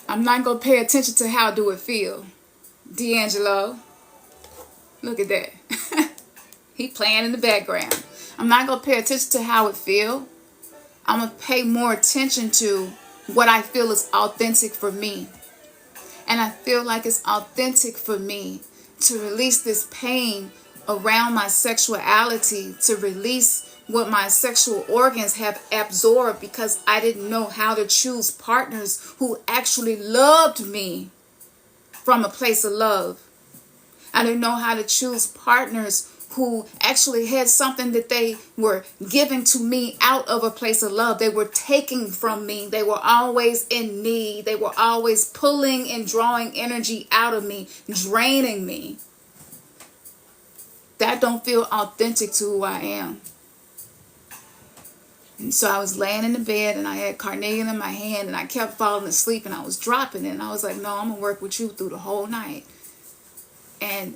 I'm not going to pay attention to how do it feel. D'Angelo, look at that. He playing in the background. I'm not going to pay attention to how it feel. I'm going to pay more attention to what I feel is authentic for me. And I feel like it's authentic for me to release this pain around my sexuality, to release what my sexual organs have absorbed because I didn't know how to choose partners who actually loved me from a place of love. I didn't know how to choose partners who actually had something that they were giving to me out of a place of love. They were taking from me. They were always in need. They were always pulling and drawing energy out of me, draining me. That don't feel authentic to who I am. And so I was laying in the bed and I had carnelian in my hand and I kept falling asleep and I was dropping it. And I was like, no, I'm going to work with you through the whole night. And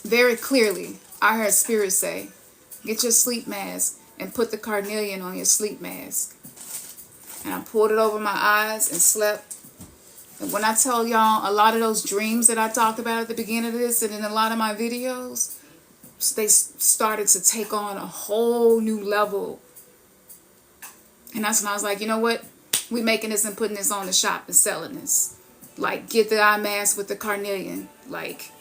very clearly, I heard Spirit say, get your sleep mask and put the carnelian on your sleep mask. And I pulled it over my eyes and slept. And when I tell y'all, a lot of those dreams that I talked about at the beginning of this and in a lot of my videos, they started to take on a whole new level. And that's when I was like, you know what? We making this and putting this on the shop and selling this. Like, get the eye mask with the carnelian. Like,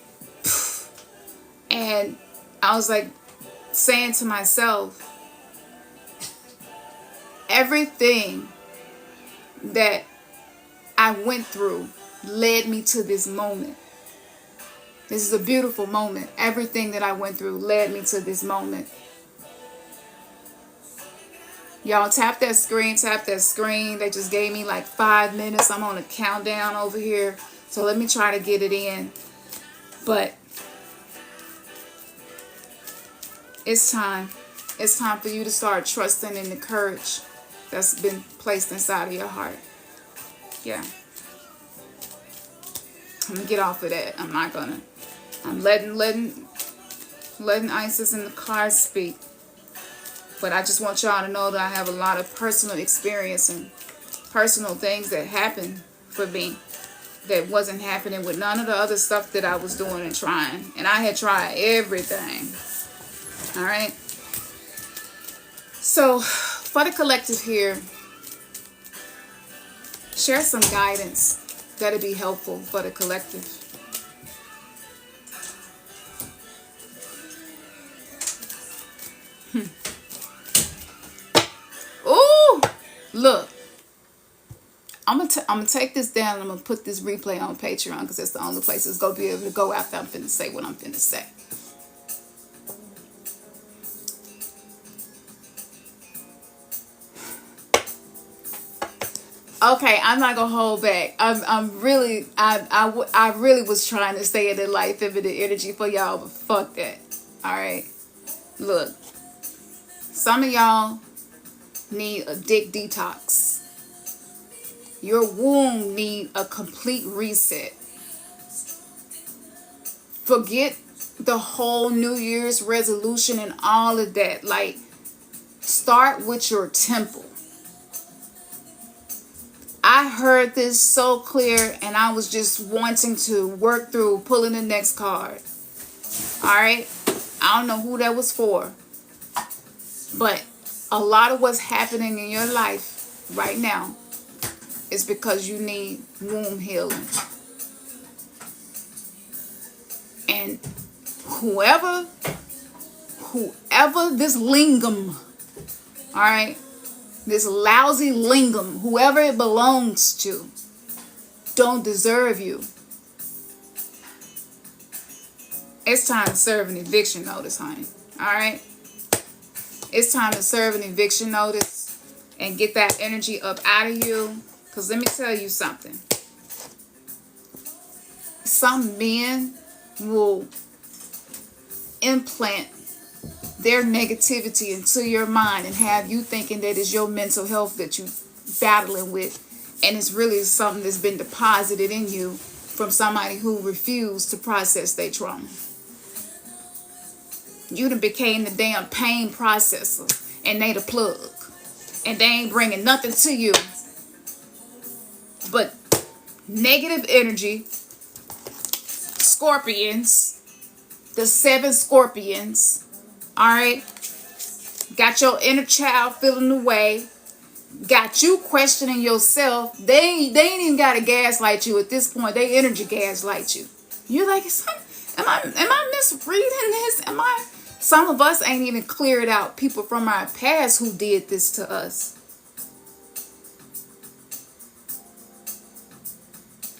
and I was like saying to myself, everything that I went through led me to this moment. This is a beautiful moment. Everything that I went through led me to this moment. Y'all tap that screen, tap that screen. They just gave me like 5 minutes. I'm on a countdown over here. So let me try to get it in. But it's time. It's time for you to start trusting in the courage that's been placed inside of your heart. Yeah. I'm going to get off of that. I'm not going to. I'm letting Isis and the cards speak. But I just want y'all to know that I have a lot of personal experience and personal things that happen for me. that wasn't happening with none of the other stuff that I was doing and trying. And I had tried everything. All right. So for the collective here, share some guidance that'll be helpful for the collective. Ooh, look. I'm gonna take this down and I'm gonna put this replay on Patreon because that's the only place it's gonna be able to go after I'm finna say what I'm finna say. Okay, I'm not gonna hold back. I really was trying to stay in the light feminine energy for y'all, but fuck that. All right, look, some of y'all need a dick detox. Your womb need a complete reset. Forget the whole New Year's resolution and all of that. Like, start with your temple. I heard this so clear and I was just wanting to work through pulling the next card. Alright? I don't know who that was for. But a lot of what's happening in your life right now is because you need womb healing. And whoever this lingam, alright, this lousy lingam, whoever it belongs to, don't deserve you. It's time to serve an eviction notice, honey. Alright? It's time to serve an eviction notice and get that energy up out of you. Because let me tell you something. Some men will implant their negativity into your mind and have you thinking that it's your mental health that you're battling with. And it's really something that's been deposited in you from somebody who refused to process their trauma. You done became the damn pain processor and they the plug. And they ain't bringing nothing to you but negative energy. Scorpions. The 7 scorpions. Alright? Got your inner child feeling away. Got you questioning yourself. They ain't even got to gaslight you at this point. They energy gaslight you. You're like, am I misreading this? Some of us ain't even cleared out people from our past who did this to us.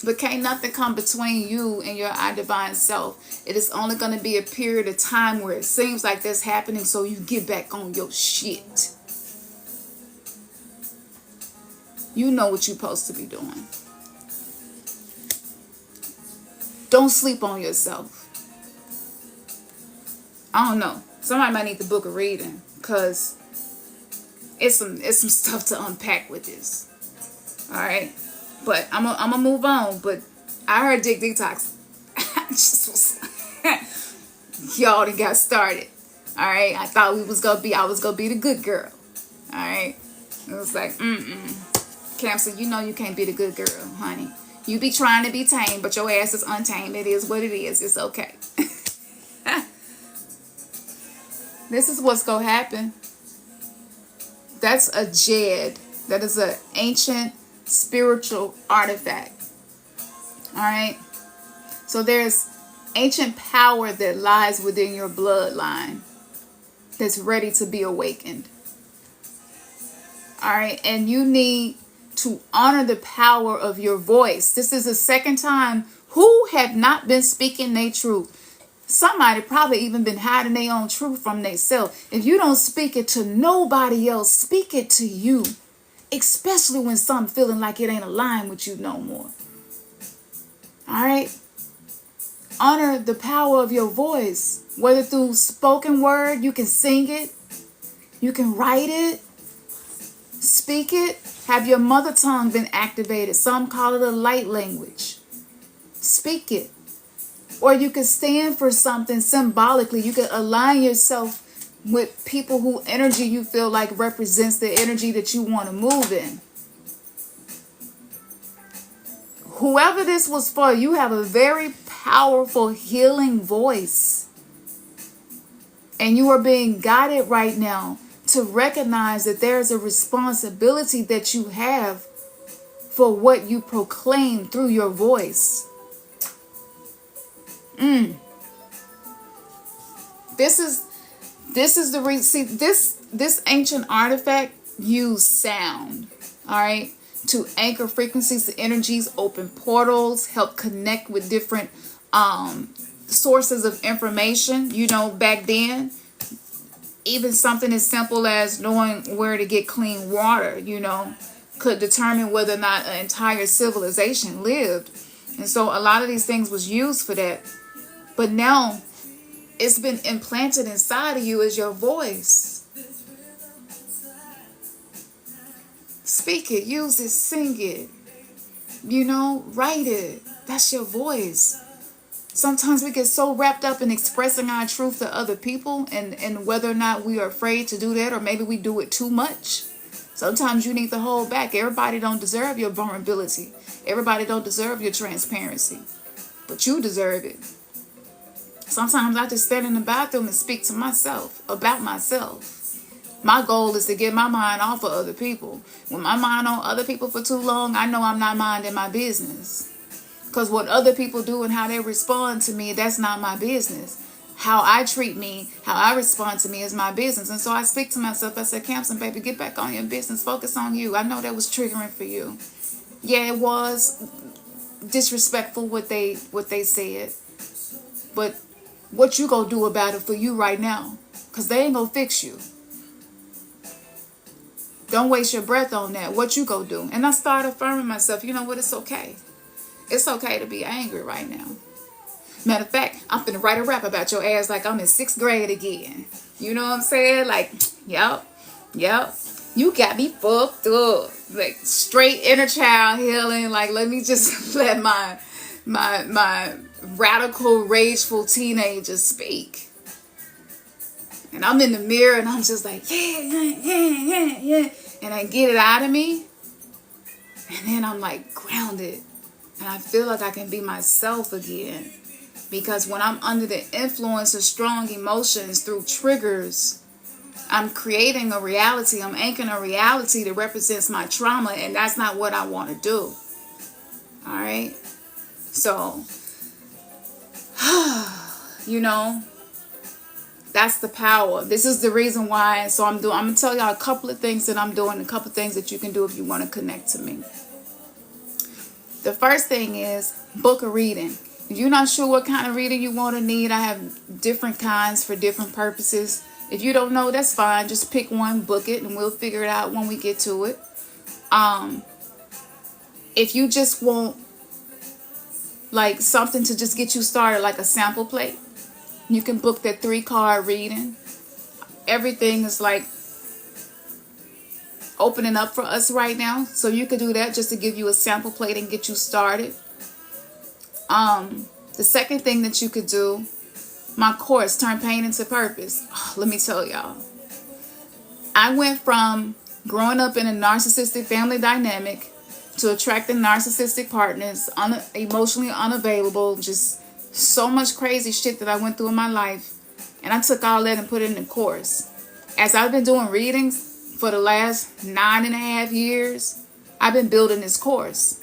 But can't nothing come between you and your I divine self. It is only going to be a period of time where it seems like that's happening, so you get back on your shit. You know what you're supposed to be doing. Don't sleep on yourself. I don't know. Somebody might need to book a reading because it's some stuff to unpack with this. All right. But I'm gonna move on. But I heard Dick Detox. I just was y'all done got started. All right. I thought I was gonna be the good girl. All right. It was like, Khamsin, you know you can't be the good girl, honey. You be trying to be tame, but your ass is untamed. It is what it is. It's okay. This is what's gonna happen. That's a jed. That is an ancient spiritual artifact. Alright? So there's ancient power that lies within your bloodline that's ready to be awakened. Alright? And you need to honor the power of your voice. This is the second time who have not been speaking their truth. Somebody probably even been hiding their own truth from themselves. If you don't speak it to nobody else, speak it to you. Especially when something feeling like it ain't aligned with you no more. Alright? Honor the power of your voice. Whether through spoken word, you can sing it. You can write it. Speak it. Have your mother tongue been activated? Some call it a light language. Speak it. Or you can stand for something symbolically. You can align yourself with people whose energy you feel like represents the energy that you want to move in. whoever this was for, you have a very powerful healing voice. And you are being guided right now to recognize that there is a responsibility that you have for what you proclaim through your voice. This is the reason. See, this ancient artifact used sound, all right, to anchor frequencies, the energies, open portals, help connect with different sources of information. You know, back then, even something as simple as knowing where to get clean water, you know, could determine whether or not an entire civilization lived. And so a lot of these things was used for that. But now it's been implanted inside of you as your voice. Speak it, use it, sing it, you know, write it. That's your voice. Sometimes we get so wrapped up in expressing our truth to other people and whether or not we are afraid to do that, or maybe we do it too much. Sometimes you need to hold back. Everybody don't deserve your vulnerability. Everybody don't deserve your transparency. But you deserve it. Sometimes I just stand in the bathroom and speak to myself about myself. My goal is to get my mind off of other people. When my mind on other people for too long, I know I'm not minding my business. Because what other people do and how they respond to me, that's not my business. How I treat me, how I respond to me is my business. And so I speak to myself. I said, Khamsin, baby, get back on your business. Focus on you. I know that was triggering for you. Yeah, it was disrespectful what they said. But what you gonna do about it for you right now? Because they ain't gonna fix you. Don't waste your breath on that. What you gonna do? And I started affirming myself. You know what? It's okay. It's okay to be angry right now. Matter of fact, I'm finna write a rap about your ass like I'm in 6th grade again. You know what I'm saying? Like, yep. You got me fucked up. Like, straight inner child healing. Like, let me just let my radical, rageful teenager speak. And I'm in the mirror and I'm just like, yeah. And I get it out of me. And then I'm like grounded. And I feel like I can be myself again. Because when I'm under the influence of strong emotions through triggers, I'm creating a reality. I'm anchoring a reality that represents my trauma. And that's not what I want to do. All right? So, you know, that's the power. This is the reason why. So I'm going to tell y'all a couple of things that I'm doing. A couple of things that you can do if you want to connect to me. The first thing is book a reading. If you're not sure what kind of reading you want to need, I have different kinds for different purposes. If you don't know, that's fine. Just pick one, book it, and we'll figure it out when we get to it. If you just want like something to just get you started, like a sample plate, you can book that 3-card reading. Everything is like opening up for us right now. So you could do that just to give you a sample plate and get you started. The second thing that you could do, my course, Turn Pain into Purpose. Oh, let me tell y'all. I went from growing up in a narcissistic family dynamic to attracting narcissistic partners, emotionally unavailable, just so much crazy shit that I went through in my life. And I took all that and put it in the course. As I've been doing readings for the last 9.5 years, I've been building this course.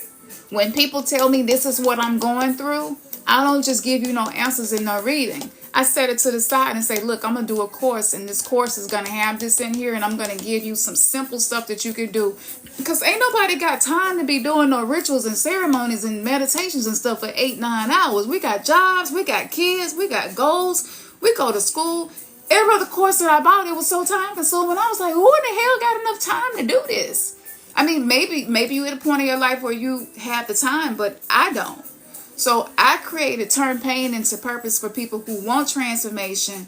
When people tell me this is what I'm going through, I don't just give you no answers in no reading. I set it to the side and say, look, I'm going to do a course, and this course is going to have this in here, and I'm going to give you some simple stuff that you can do. Because ain't nobody got time to be doing no rituals and ceremonies and meditations and stuff for 8-9 hours. We got jobs, we got kids, we got goals, we go to school. Every other course that I bought, it was so time consuming. I was like, who in the hell got enough time to do this? I mean, maybe you're at a point in your life where you have the time, but I don't. So I created Turn Pain into Purpose for people who want transformation,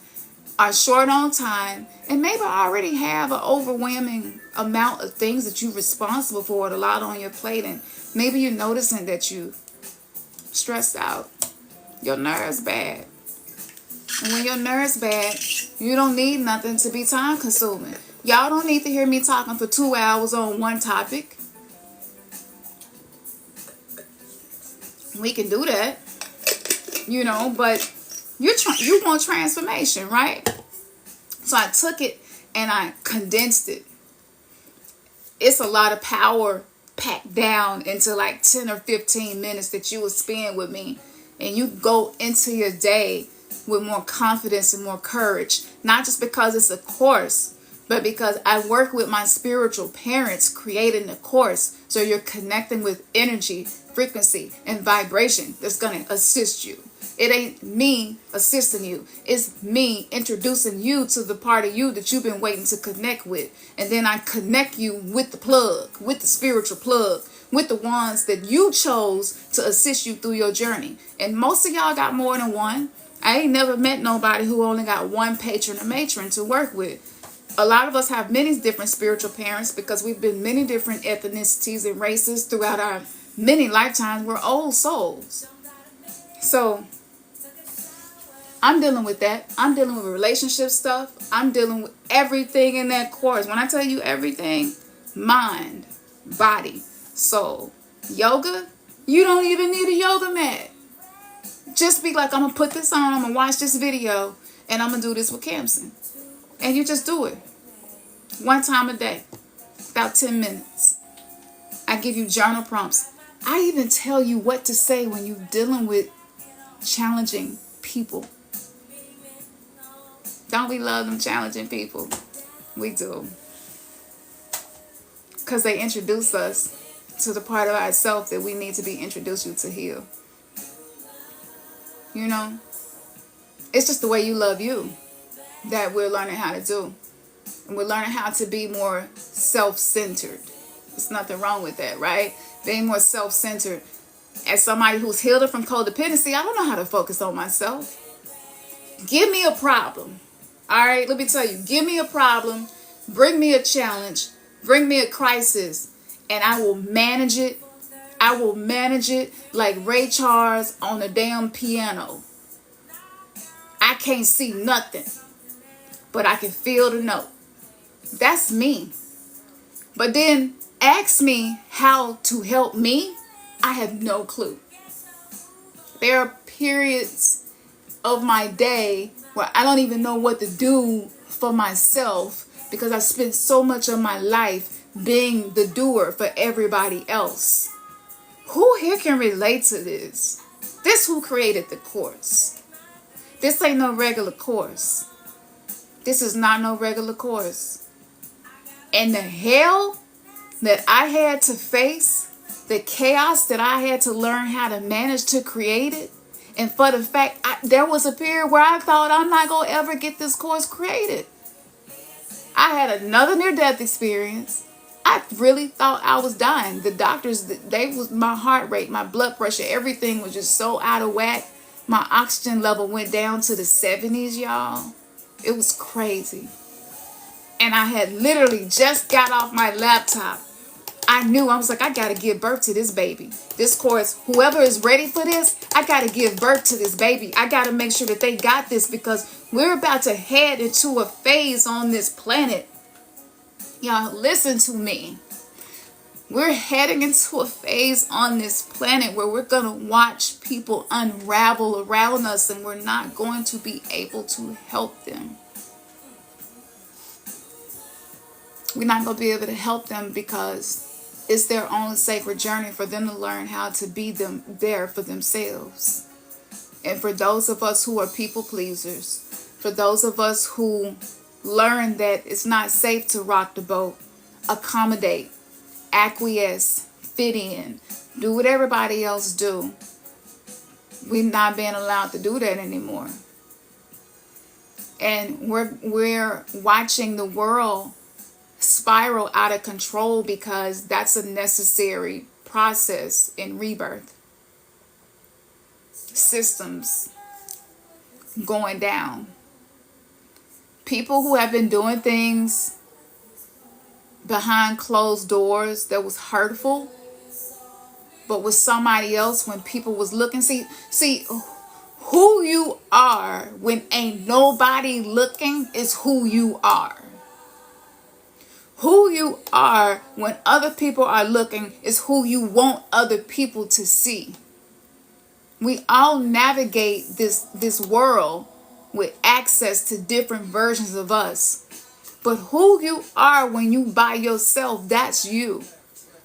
are short on time, and maybe already have an overwhelming amount of things that you're responsible for, a lot on your plate, and maybe you're noticing that you stressed out. Your nerves bad. And when your nerves bad, you don't need nothing to be time consuming. Y'all don't need to hear me talking for 2 hours on one topic. We can do that, you know, but you want transformation, right? So I took it and I condensed it. It's a lot of power packed down into like 10 or 15 minutes that you will spend with me, and you go into your day with more confidence and more courage, not just because it's a course, but because I work with my spiritual parents creating the course. So you're connecting with energy, frequency, and vibration that's going to assist you. It ain't me assisting you. It's me introducing you to the part of you that you've been waiting to connect with. And then I connect you with the plug, with the spiritual plug, with the ones that you chose to assist you through your journey. And most of y'all got more than one. I ain't never met nobody who only got one patron or matron to work with. A lot of us have many different spiritual parents because we've been many different ethnicities and races throughout our many lifetimes. We're old souls. So I'm dealing with that. I'm dealing with relationship stuff. I'm dealing with everything in that course. When I tell you everything, mind, body, soul. Yoga, you don't even need a yoga mat. Just be like, I'm going to put this on, I'm going to watch this video, and I'm going to do this with Khamsin. And you just do it. One time a day. About 10 minutes. I give you journal prompts. I even tell you what to say when you're dealing with challenging people. Don't we love them challenging people? We do. Because they introduce us to the part of ourselves that we need to be introduced to heal. You know? It's just the way you love you that we're learning how to do. And we're learning how to be more self-centered. There's nothing wrong with that, right? Being more self-centered. As somebody who's healed from codependency, I don't know how to focus on myself. Give me a problem. All right, let me tell you. Give me a problem. Bring me a challenge. Bring me a crisis. And I will manage it. I will manage it like Ray Charles on a damn piano. I can't see nothing, but I can feel the note. That's me. But then ask me how to help me. I have no clue. There are periods of my day where I don't even know what to do for myself because I spent so much of my life being the doer for everybody else. Who here can relate to this? This who created the course. This ain't no regular course. This is not no regular course. And the hell that I had to face, the chaos that I had to learn how to manage to create it, and for the fact, there was a period where I thought I'm not going to ever get this course created. I had another near-death experience. I really thought I was dying. The doctors, my heart rate, my blood pressure, everything was just so out of whack. My oxygen level went down to the 70s, y'all. It was crazy. And I had literally just got off my laptop. I was like, I got to give birth to this baby. This course, whoever is ready for this, I got to give birth to this baby. I got to make sure that they got this because we're about to head into a phase on this planet. Y'all, listen to me. We're heading into a phase on this planet where we're going to watch people unravel around us and we're not going to be able to help them. We're not going to be able to help them because it's their own sacred journey for them to learn how to be there for themselves. And for those of us who are people pleasers, for those of us who learn that it's not safe to rock the boat, accommodate, acquiesce, fit in, do what everybody else do, we're not being allowed to do that anymore. And we're watching the world spiral out of control because that's a necessary process in rebirth. Systems going down. People who have been doing things behind closed doors that was hurtful, but with somebody else when people was looking. See, who you are when ain't nobody looking is who you are. Who you are when other people are looking is who you want other people to see. We all navigate this world with access to different versions of us. But who you are when you by yourself, that's you.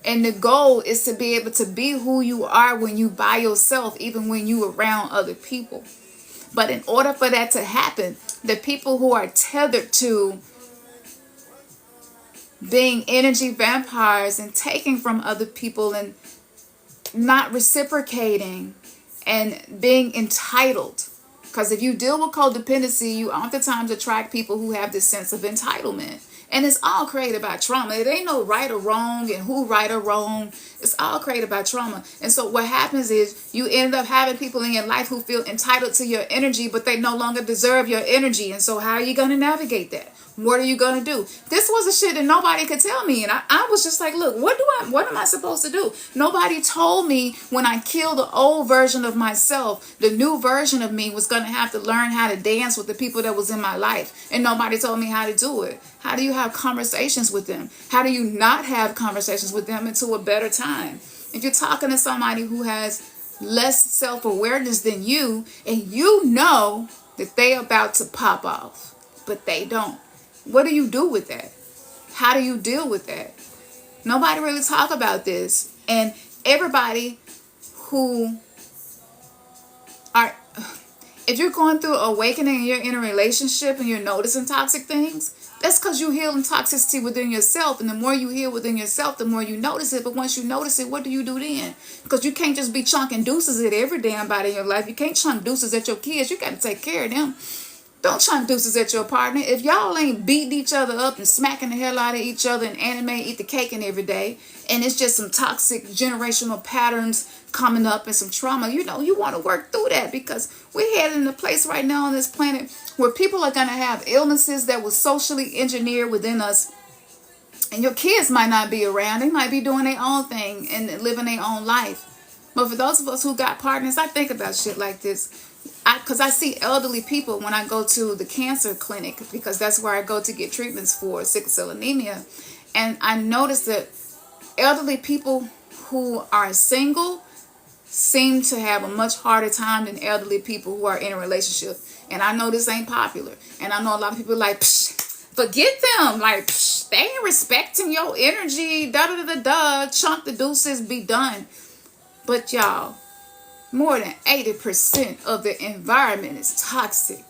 And the goal is to be able to be who you are when you by yourself, even when you around other people. But in order for that to happen, the people who are tethered to being energy vampires and taking from other people and not reciprocating and being entitled. Because if you deal with codependency, you oftentimes attract people who have this sense of entitlement. And it's all created by trauma. It ain't no right or wrong and who right or wrong. It's all created by trauma. And so what happens is you end up having people in your life who feel entitled to your energy, but they no longer deserve your energy. And so how are you going to navigate that? What are you going to do? This was a shit that nobody could tell me. And I was just like, look, what am I supposed to do? Nobody told me when I killed the old version of myself, the new version of me was going to have to learn how to dance with the people that was in my life. And nobody told me how to do it. How do you have conversations with them? How do you not have conversations with them into a better time? If you're talking to somebody who has less self-awareness than you, and you know that they about to pop off, but they don't. What do you do with that? How do you deal with that? Nobody really talk about this. And everybody who are, if you're going through awakening and you're in a relationship and you're noticing toxic things, that's because you're healing toxicity within yourself. And the more you heal within yourself, the more you notice it. But once you notice it, what do you do then? Because you can't just be chunking deuces at every damn body in your life. You can't chunk deuces at your kids. You got to take care of them. Don't chunk deuces at your partner. If y'all ain't beating each other up and smacking the hell out of each other and anime eat the cake in every day, and it's just some toxic generational patterns coming up and some trauma, you want to work through that, because we're headed in a place right now on this planet where people are going to have illnesses that was socially engineered within us. And your kids might not be around. They might be doing their own thing and living their own life. But for those of us who got partners, I think about shit like this. Because I see elderly people when I go to the cancer clinic, because that's where I go to get treatments for sickle cell anemia. And I notice that elderly people who are single seem to have a much harder time than elderly people who are in a relationship. And I know this ain't popular. And I know a lot of people are like, psh, forget them. Like, psh, they ain't respecting your energy. Da-da-da-da-da. Chunk the deuces, be done. But y'all, more than 80% of the environment is toxic.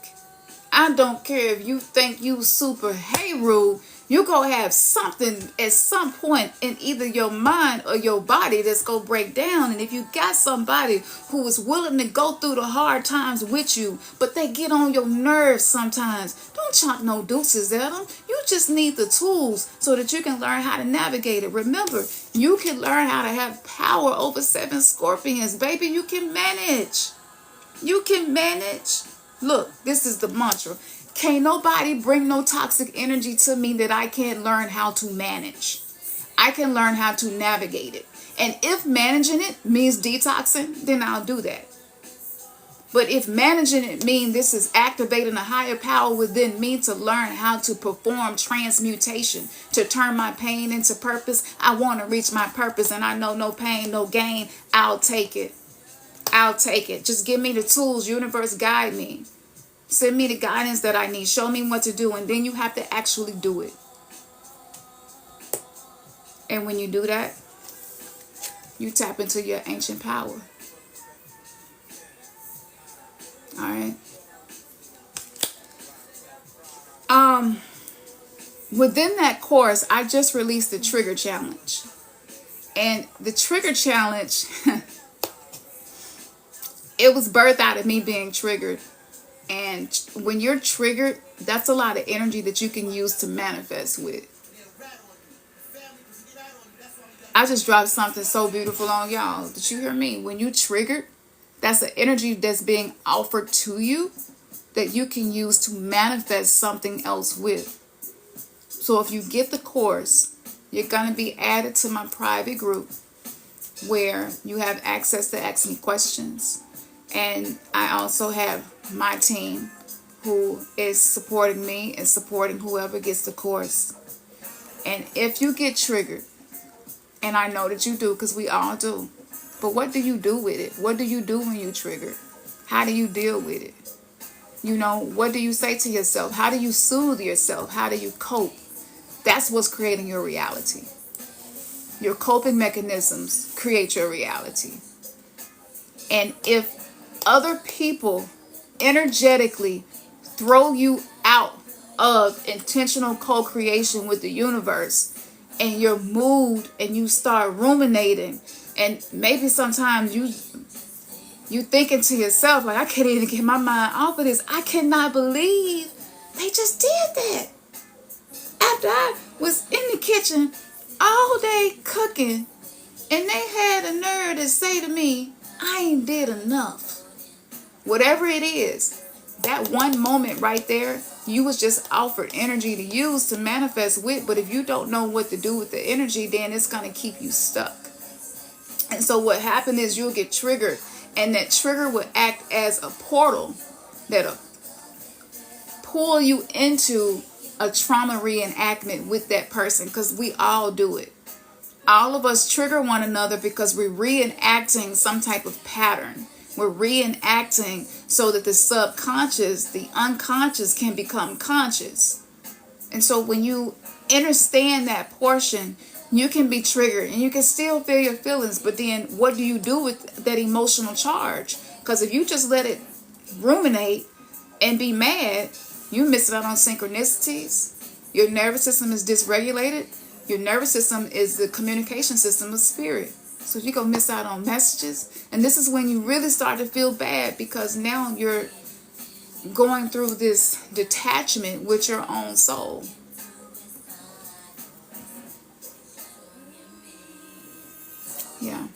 I don't care if you think you super hey-roo, you gonna have something at some point in either your mind or your body that's gonna break down. And if you got somebody who is willing to go through the hard times with you, but they get on your nerves sometimes, don't chunk no deuces at them. You just need the tools so that you can learn how to navigate it. Remember, you can learn how to have power over 7 scorpions. Baby, you can manage. You can manage. Look, this is the mantra. Can't nobody bring no toxic energy to me that I can't learn how to manage. I can learn how to navigate it. And if managing it means detoxing, then I'll do that. But if managing it means this is activating a higher power within me to learn how to perform transmutation, to turn my pain into purpose, I want to reach my purpose, and I know no pain, no gain, I'll take it. I'll take it. Just give me the tools. Universe, guide me. Send me the guidance that I need. Show me what to do. And then you have to actually do it. And when you do that, you tap into your ancient power. All right. Within that course, I just released the trigger challenge. And the trigger challenge, it was birthed out of me being triggered. And when you're triggered, that's a lot of energy that you can use to manifest with. I just dropped something so beautiful on y'all. Did you hear me? When you triggered, that's the energy that's being offered to you that you can use to manifest something else with. So if you get the course, you're going to be added to my private group where you have access to ask me questions. And I also have my team who is supporting me and supporting whoever gets the course. And if you get triggered, and I know that you do because we all do, But what do you do with it? What do you do when you trigger? How do you deal with it? What do you say to yourself? How do you soothe yourself? How do you cope? That's what's creating your reality. Your coping mechanisms create your reality. And if other people energetically throw you out of intentional co-creation with the universe, and you're moved and you start ruminating, and maybe sometimes you thinking to yourself, like, I can't even get my mind off of this. I cannot believe they just did that. After I was in the kitchen all day cooking, and they had the nerve to say to me, I ain't did enough. Whatever it is, that one moment right there, you was just offered energy to use to manifest with. But if you don't know what to do with the energy, then it's going to keep you stuck. And so what happened is you'll get triggered, and that trigger will act as a portal that'll pull you into a trauma reenactment with that person, because we all do it. All of us trigger one another because we're reenacting some type of pattern. We're reenacting so that the subconscious, the unconscious, can become conscious. And so when you understand that portion, you can be triggered and you can still feel your feelings. But then what do you do with that emotional charge? Because if you just let it ruminate and be mad, you're missing out on synchronicities. Your nervous system is dysregulated. Your nervous system is the communication system of spirit. So you're going to miss out on messages. And this is when you really start to feel bad, because now you're going through this detachment with your own soul. Yeah.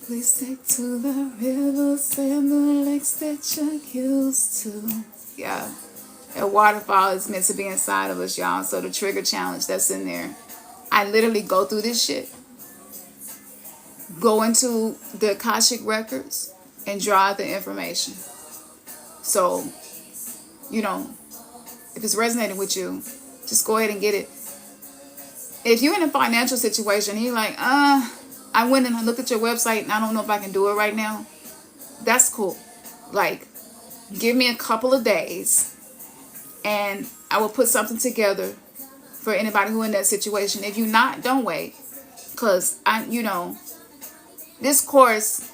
Please stick to the rivers and the lakes that you're used to. Yeah. A waterfall is meant to be inside of us, y'all. So the trigger challenge that's in there, I literally go through this shit. Go into the Akashic records and draw out the information. So, if it's resonating with you, just go ahead and get it. If you're in a financial situation, you're like, I went and looked at your website and I don't know if I can do it right now. That's cool. Like, give me a couple of days and I will put something together for anybody who in that situation. If you're not, don't wait. Because, this course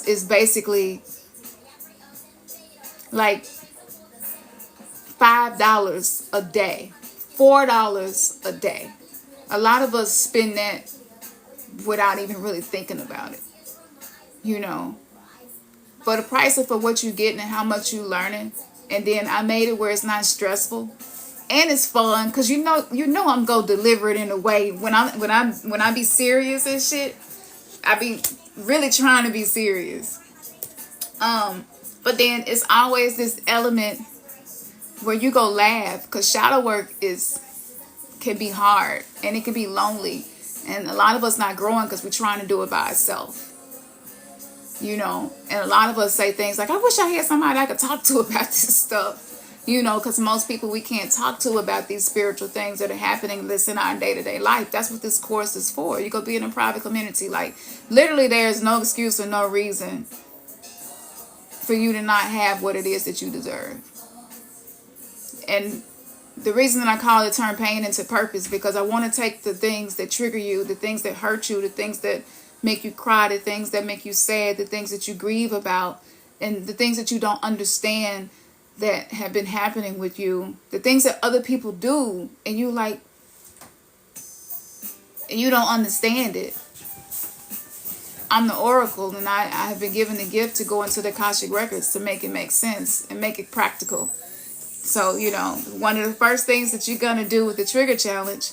is basically like $5 a day, $4 a day. A lot of us spend that without even really thinking about it, But the price for what you getting and how much you learning. And then I made it where it's not stressful and it's fun, because I'm gonna deliver it in a way when I be serious and shit. I be really trying to be serious. But then it's always this element where you go laugh, because shadow work can be hard and it can be lonely, and a lot of us not growing because we're trying to do it by ourselves. And a lot of us say things like, I wish I had somebody I could talk to about this stuff, because most people we can't talk to about these spiritual things that are happening that's in our day-to-day life. That's what this course is for. You go be in a private community. Like, literally there's no excuse or no reason for you to not have what it is that you deserve. And the reason that I call it turn pain into purpose, because I want to take the things that trigger you, the things that hurt you, the things that make you cry, the things that make you sad, the things that you grieve about, and the things that you don't understand that have been happening with you, the things that other people do, and you like, and you don't understand it. I'm the oracle, and I have been given the gift to go into the Akashic records to make it make sense and make it practical. So, one of the first things that you're going to do with the trigger challenge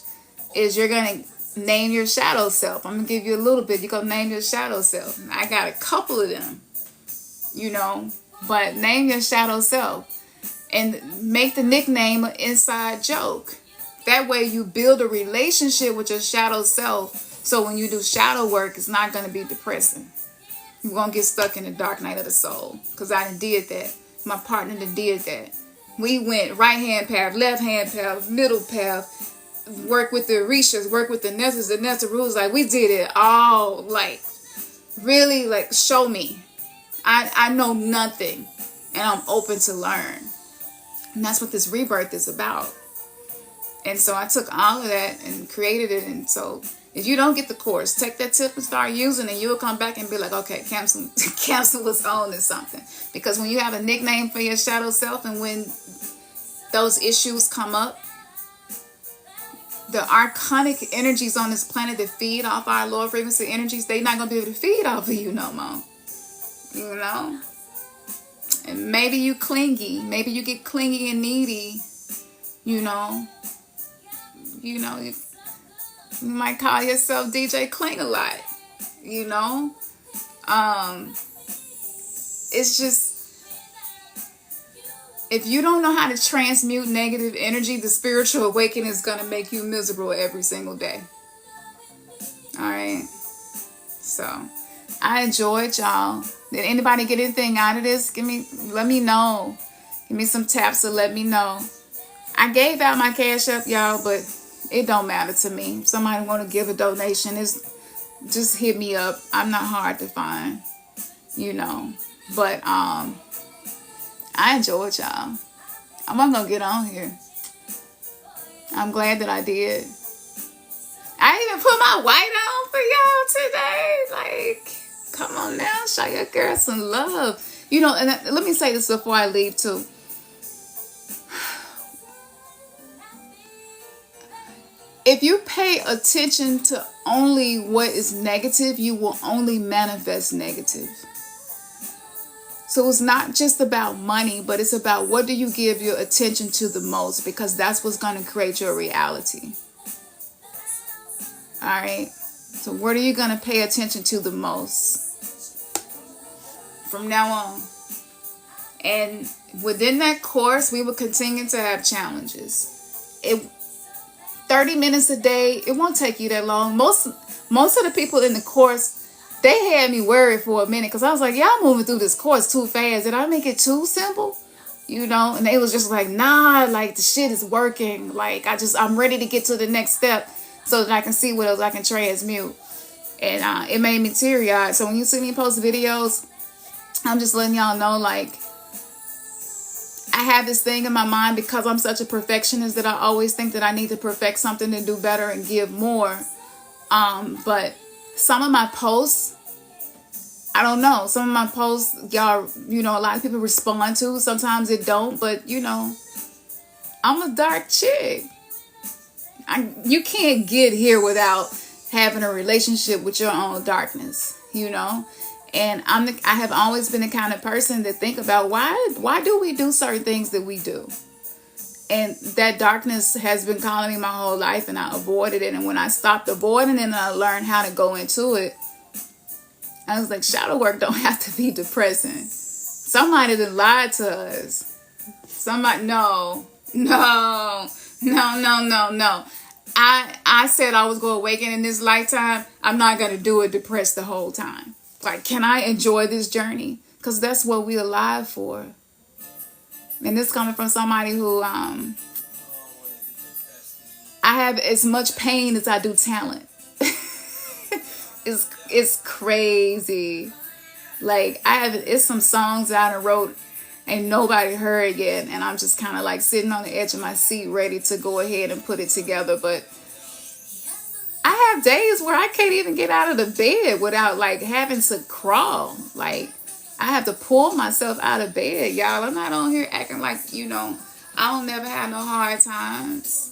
is you're going to name your shadow self. I'm going to give you a little bit. You're going to name your shadow self. I got a couple of them, but name your shadow self and make the nickname an inside joke. That way you build a relationship with your shadow self. So when you do shadow work, it's not going to be depressing. You won't get stuck in the dark night of the soul, because I done did that. My partner done did that. We went right hand path, left hand path, middle path, work with the Orishas, work with the Nessas, the Nessarules. Like, we did it all. Like, really, like, show me. I know nothing, and I'm open to learn. And that's what this rebirth is about. And so I took all of that and created it. And so if you don't get the course, take that tip and start using it. You'll come back and be like, okay, Khamsin was on to something. Because when you have a nickname for your shadow self, and when those issues come up, the archonic energies on this planet that feed off our lower frequency energies, they're not going to be able to feed off of you no more. You know? And maybe you clingy. Maybe you get clingy and needy. You know? You might call yourself DJ Cling a lot. You know? It's just, if you don't know how to transmute negative energy, the spiritual awakening is going to make you miserable every single day. Alright? So, I enjoyed y'all. Did anybody get anything out of this? Let me know. Give me some taps to let me know. I gave out my Cash App, y'all, but it don't matter to me. If somebody want to give a donation, just hit me up. I'm not hard to find, you know. But I enjoyed y'all. I'm not gonna get on here. I'm glad that I did. I even put my white on for y'all today. Like, come on now, show your girl some love. You know, and let me say this before I leave too. If you pay attention to only what is negative, you will only manifest negative. So it's not just about money, but it's about what do you give your attention to the most, because that's what's going to create your reality. All right. So what are you going to pay attention to the most from now on? And within that course, we will continue to have challenges. 30 minutes a day, it won't take you that long. Most of the people in the course, they had me worried for a minute, because I was like, y'all moving through this course too fast. Did I make it too simple? You know, and they was just like, nah, like the shit is working. Like, I'm ready to get to the next step so that I can see what else I can transmute. And it made me teary-eyed. So when you see me post videos, I'm just letting y'all know, like, I have this thing in my mind, because I'm such a perfectionist, that I always think that I need to perfect something to do better and give more. But some of my posts, I don't know. Some of my posts, y'all, you know, a lot of people respond to. Sometimes it don't, but, you know, I'm a dark chick. You can't get here without having a relationship with your own darkness, you know. And I have always been the kind of person that think about why do we do certain things that we do? And that darkness has been calling me my whole life, and I avoided it. And when I stopped avoiding it and I learned how to go into it, I was like, shadow work don't have to be depressing. Somebody that lied to us. No. I said I was going to awaken in this lifetime. I'm not going to do it depressed the whole time. Like, can I enjoy this journey? Because that's what we're alive for. And this coming from somebody who, I have as much pain as I do talent. It's crazy. Like, it's some songs that I wrote and nobody heard yet. And I'm just kind of like sitting on the edge of my seat ready to go ahead and put it together. But I have days where I can't even get out of the bed without like having to crawl. Like, I have to pull myself out of bed, y'all. I'm not on here acting like, you know, I don't never have no hard times.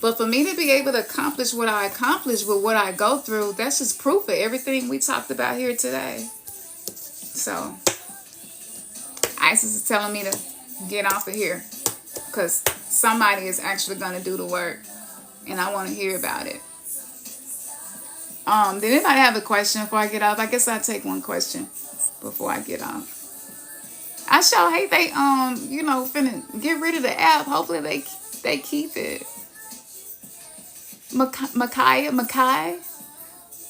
But for me to be able to accomplish what I accomplish with what I go through, that's just proof of everything we talked about here today. So, Isis is telling me to get off of here, because somebody is actually going to do the work, and I want to hear about it. Did anybody have a question before I get off? I guess I'll take one question before I get off. I sure hate they you know, finna get rid of the app. Hopefully they keep it. Makai,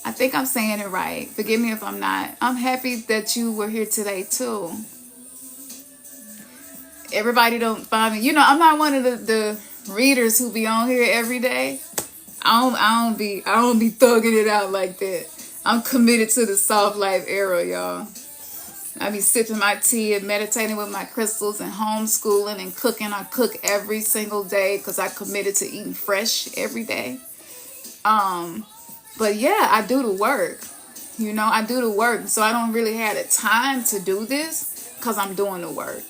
I think I'm saying it right. Forgive me if I'm not. I'm happy that you were here today too. Everybody don't find me. You know, I'm not one of the readers who be on here every day. I don't be thugging it out like that. I'm committed to the soft life era, y'all. I be sipping my tea and meditating with my crystals and homeschooling and cooking. I cook every single day because I committed to eating fresh every day. But yeah, I do the work. You know, I do the work. So I don't really have the time to do this because I'm doing the work.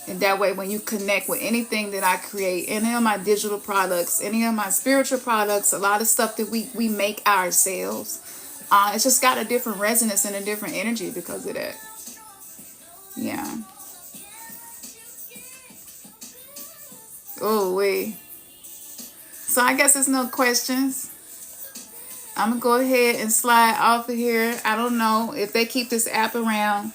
And that way, when you connect with anything that I create, any of my digital products, any of my spiritual products, a lot of stuff that we make ourselves, it's just got a different resonance and a different energy because of that. Yeah. Oh, wait. So I guess there's no questions. I'm going to go ahead and slide off of here. I don't know if they keep this app around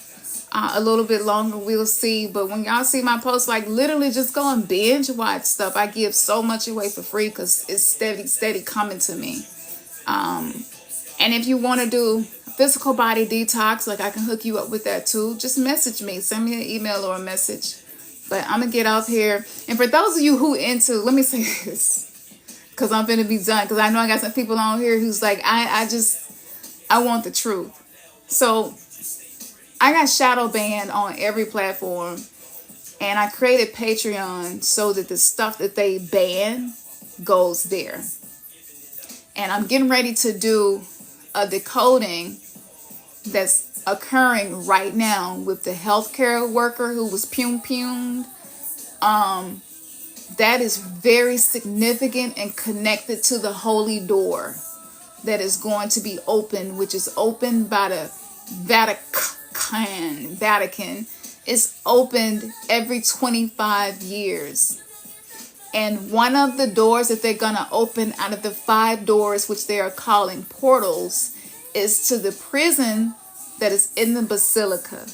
a little bit longer, we'll see. But when y'all see my posts, like literally just go and binge watch stuff. I give so much away for free because it's steady coming to me. And if you want to do physical body detox, like I can hook you up with that too. Just message me. Send me an email or a message. But I'm going to get off here. And for those of you who into, let me say this, because I'm going to be done. Because I know I got some people on here who's like, I want the truth. So I got shadow banned on every platform. And I created Patreon so that the stuff that they ban goes there. And I'm getting ready to do a decoding that's occurring right now with the healthcare worker who was pumed. That is very significant and connected to the holy door that is going to be open, which is opened by the Vatican. It's opened every 25 years. And one of the doors that they're going to open out of the 5 doors, which they are calling portals, is to the prison that is in the basilica.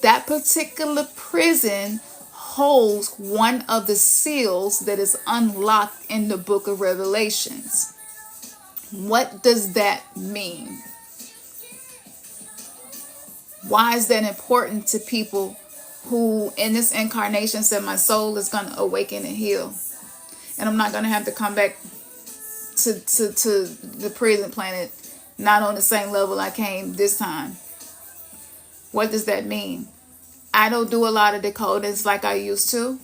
That particular prison holds one of the seals that is unlocked in the book of Revelations. What does that mean? Why is that important to people who in this incarnation said my soul is going to awaken and heal? And I'm not going to have to come back to the prison planet, not on the same level I came this time. What does that mean? I don't do a lot of decodings like I used to.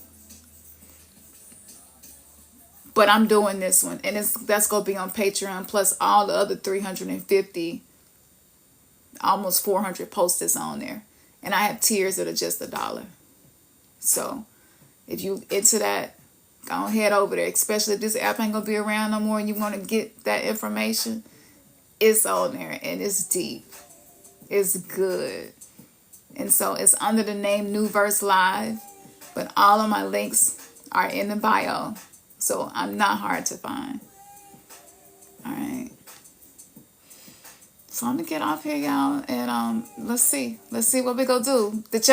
But I'm doing this one. And that's going to be on Patreon plus all the other 350, almost 400 posts that's on there. And I have tiers that are just $1. So if you into that, go head over there. Especially if this app ain't going to be around no more and you want to get that information. It's on there and it's deep. It's good. And so it's under the name New Verse Live. But all of my links are in the bio. So I'm not hard to find. All right. So I'm going to get off here, y'all. And let's see what we going to do. Did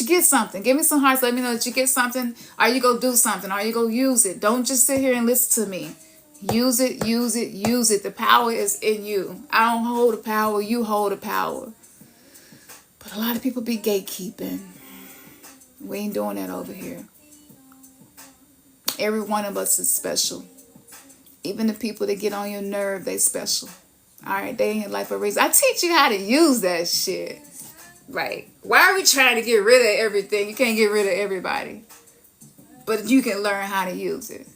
you get something? Give me some hearts. Let me know that you get something. Are you going to do something? Are you going to use it? Don't just sit here and listen to me. Use it, use it, use it. The power is in you. I don't hold the power. You hold the power. But a lot of people be gatekeeping. We ain't doing that over here. Every one of us is special. Even the people that get on your nerve, they special. All right, they in your life for a reason. I teach you how to use that shit. Right. Why are we trying to get rid of everything? You can't get rid of everybody. But you can learn how to use it.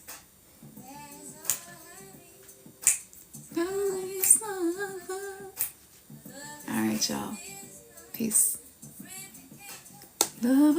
All right, y'all. Peace. Love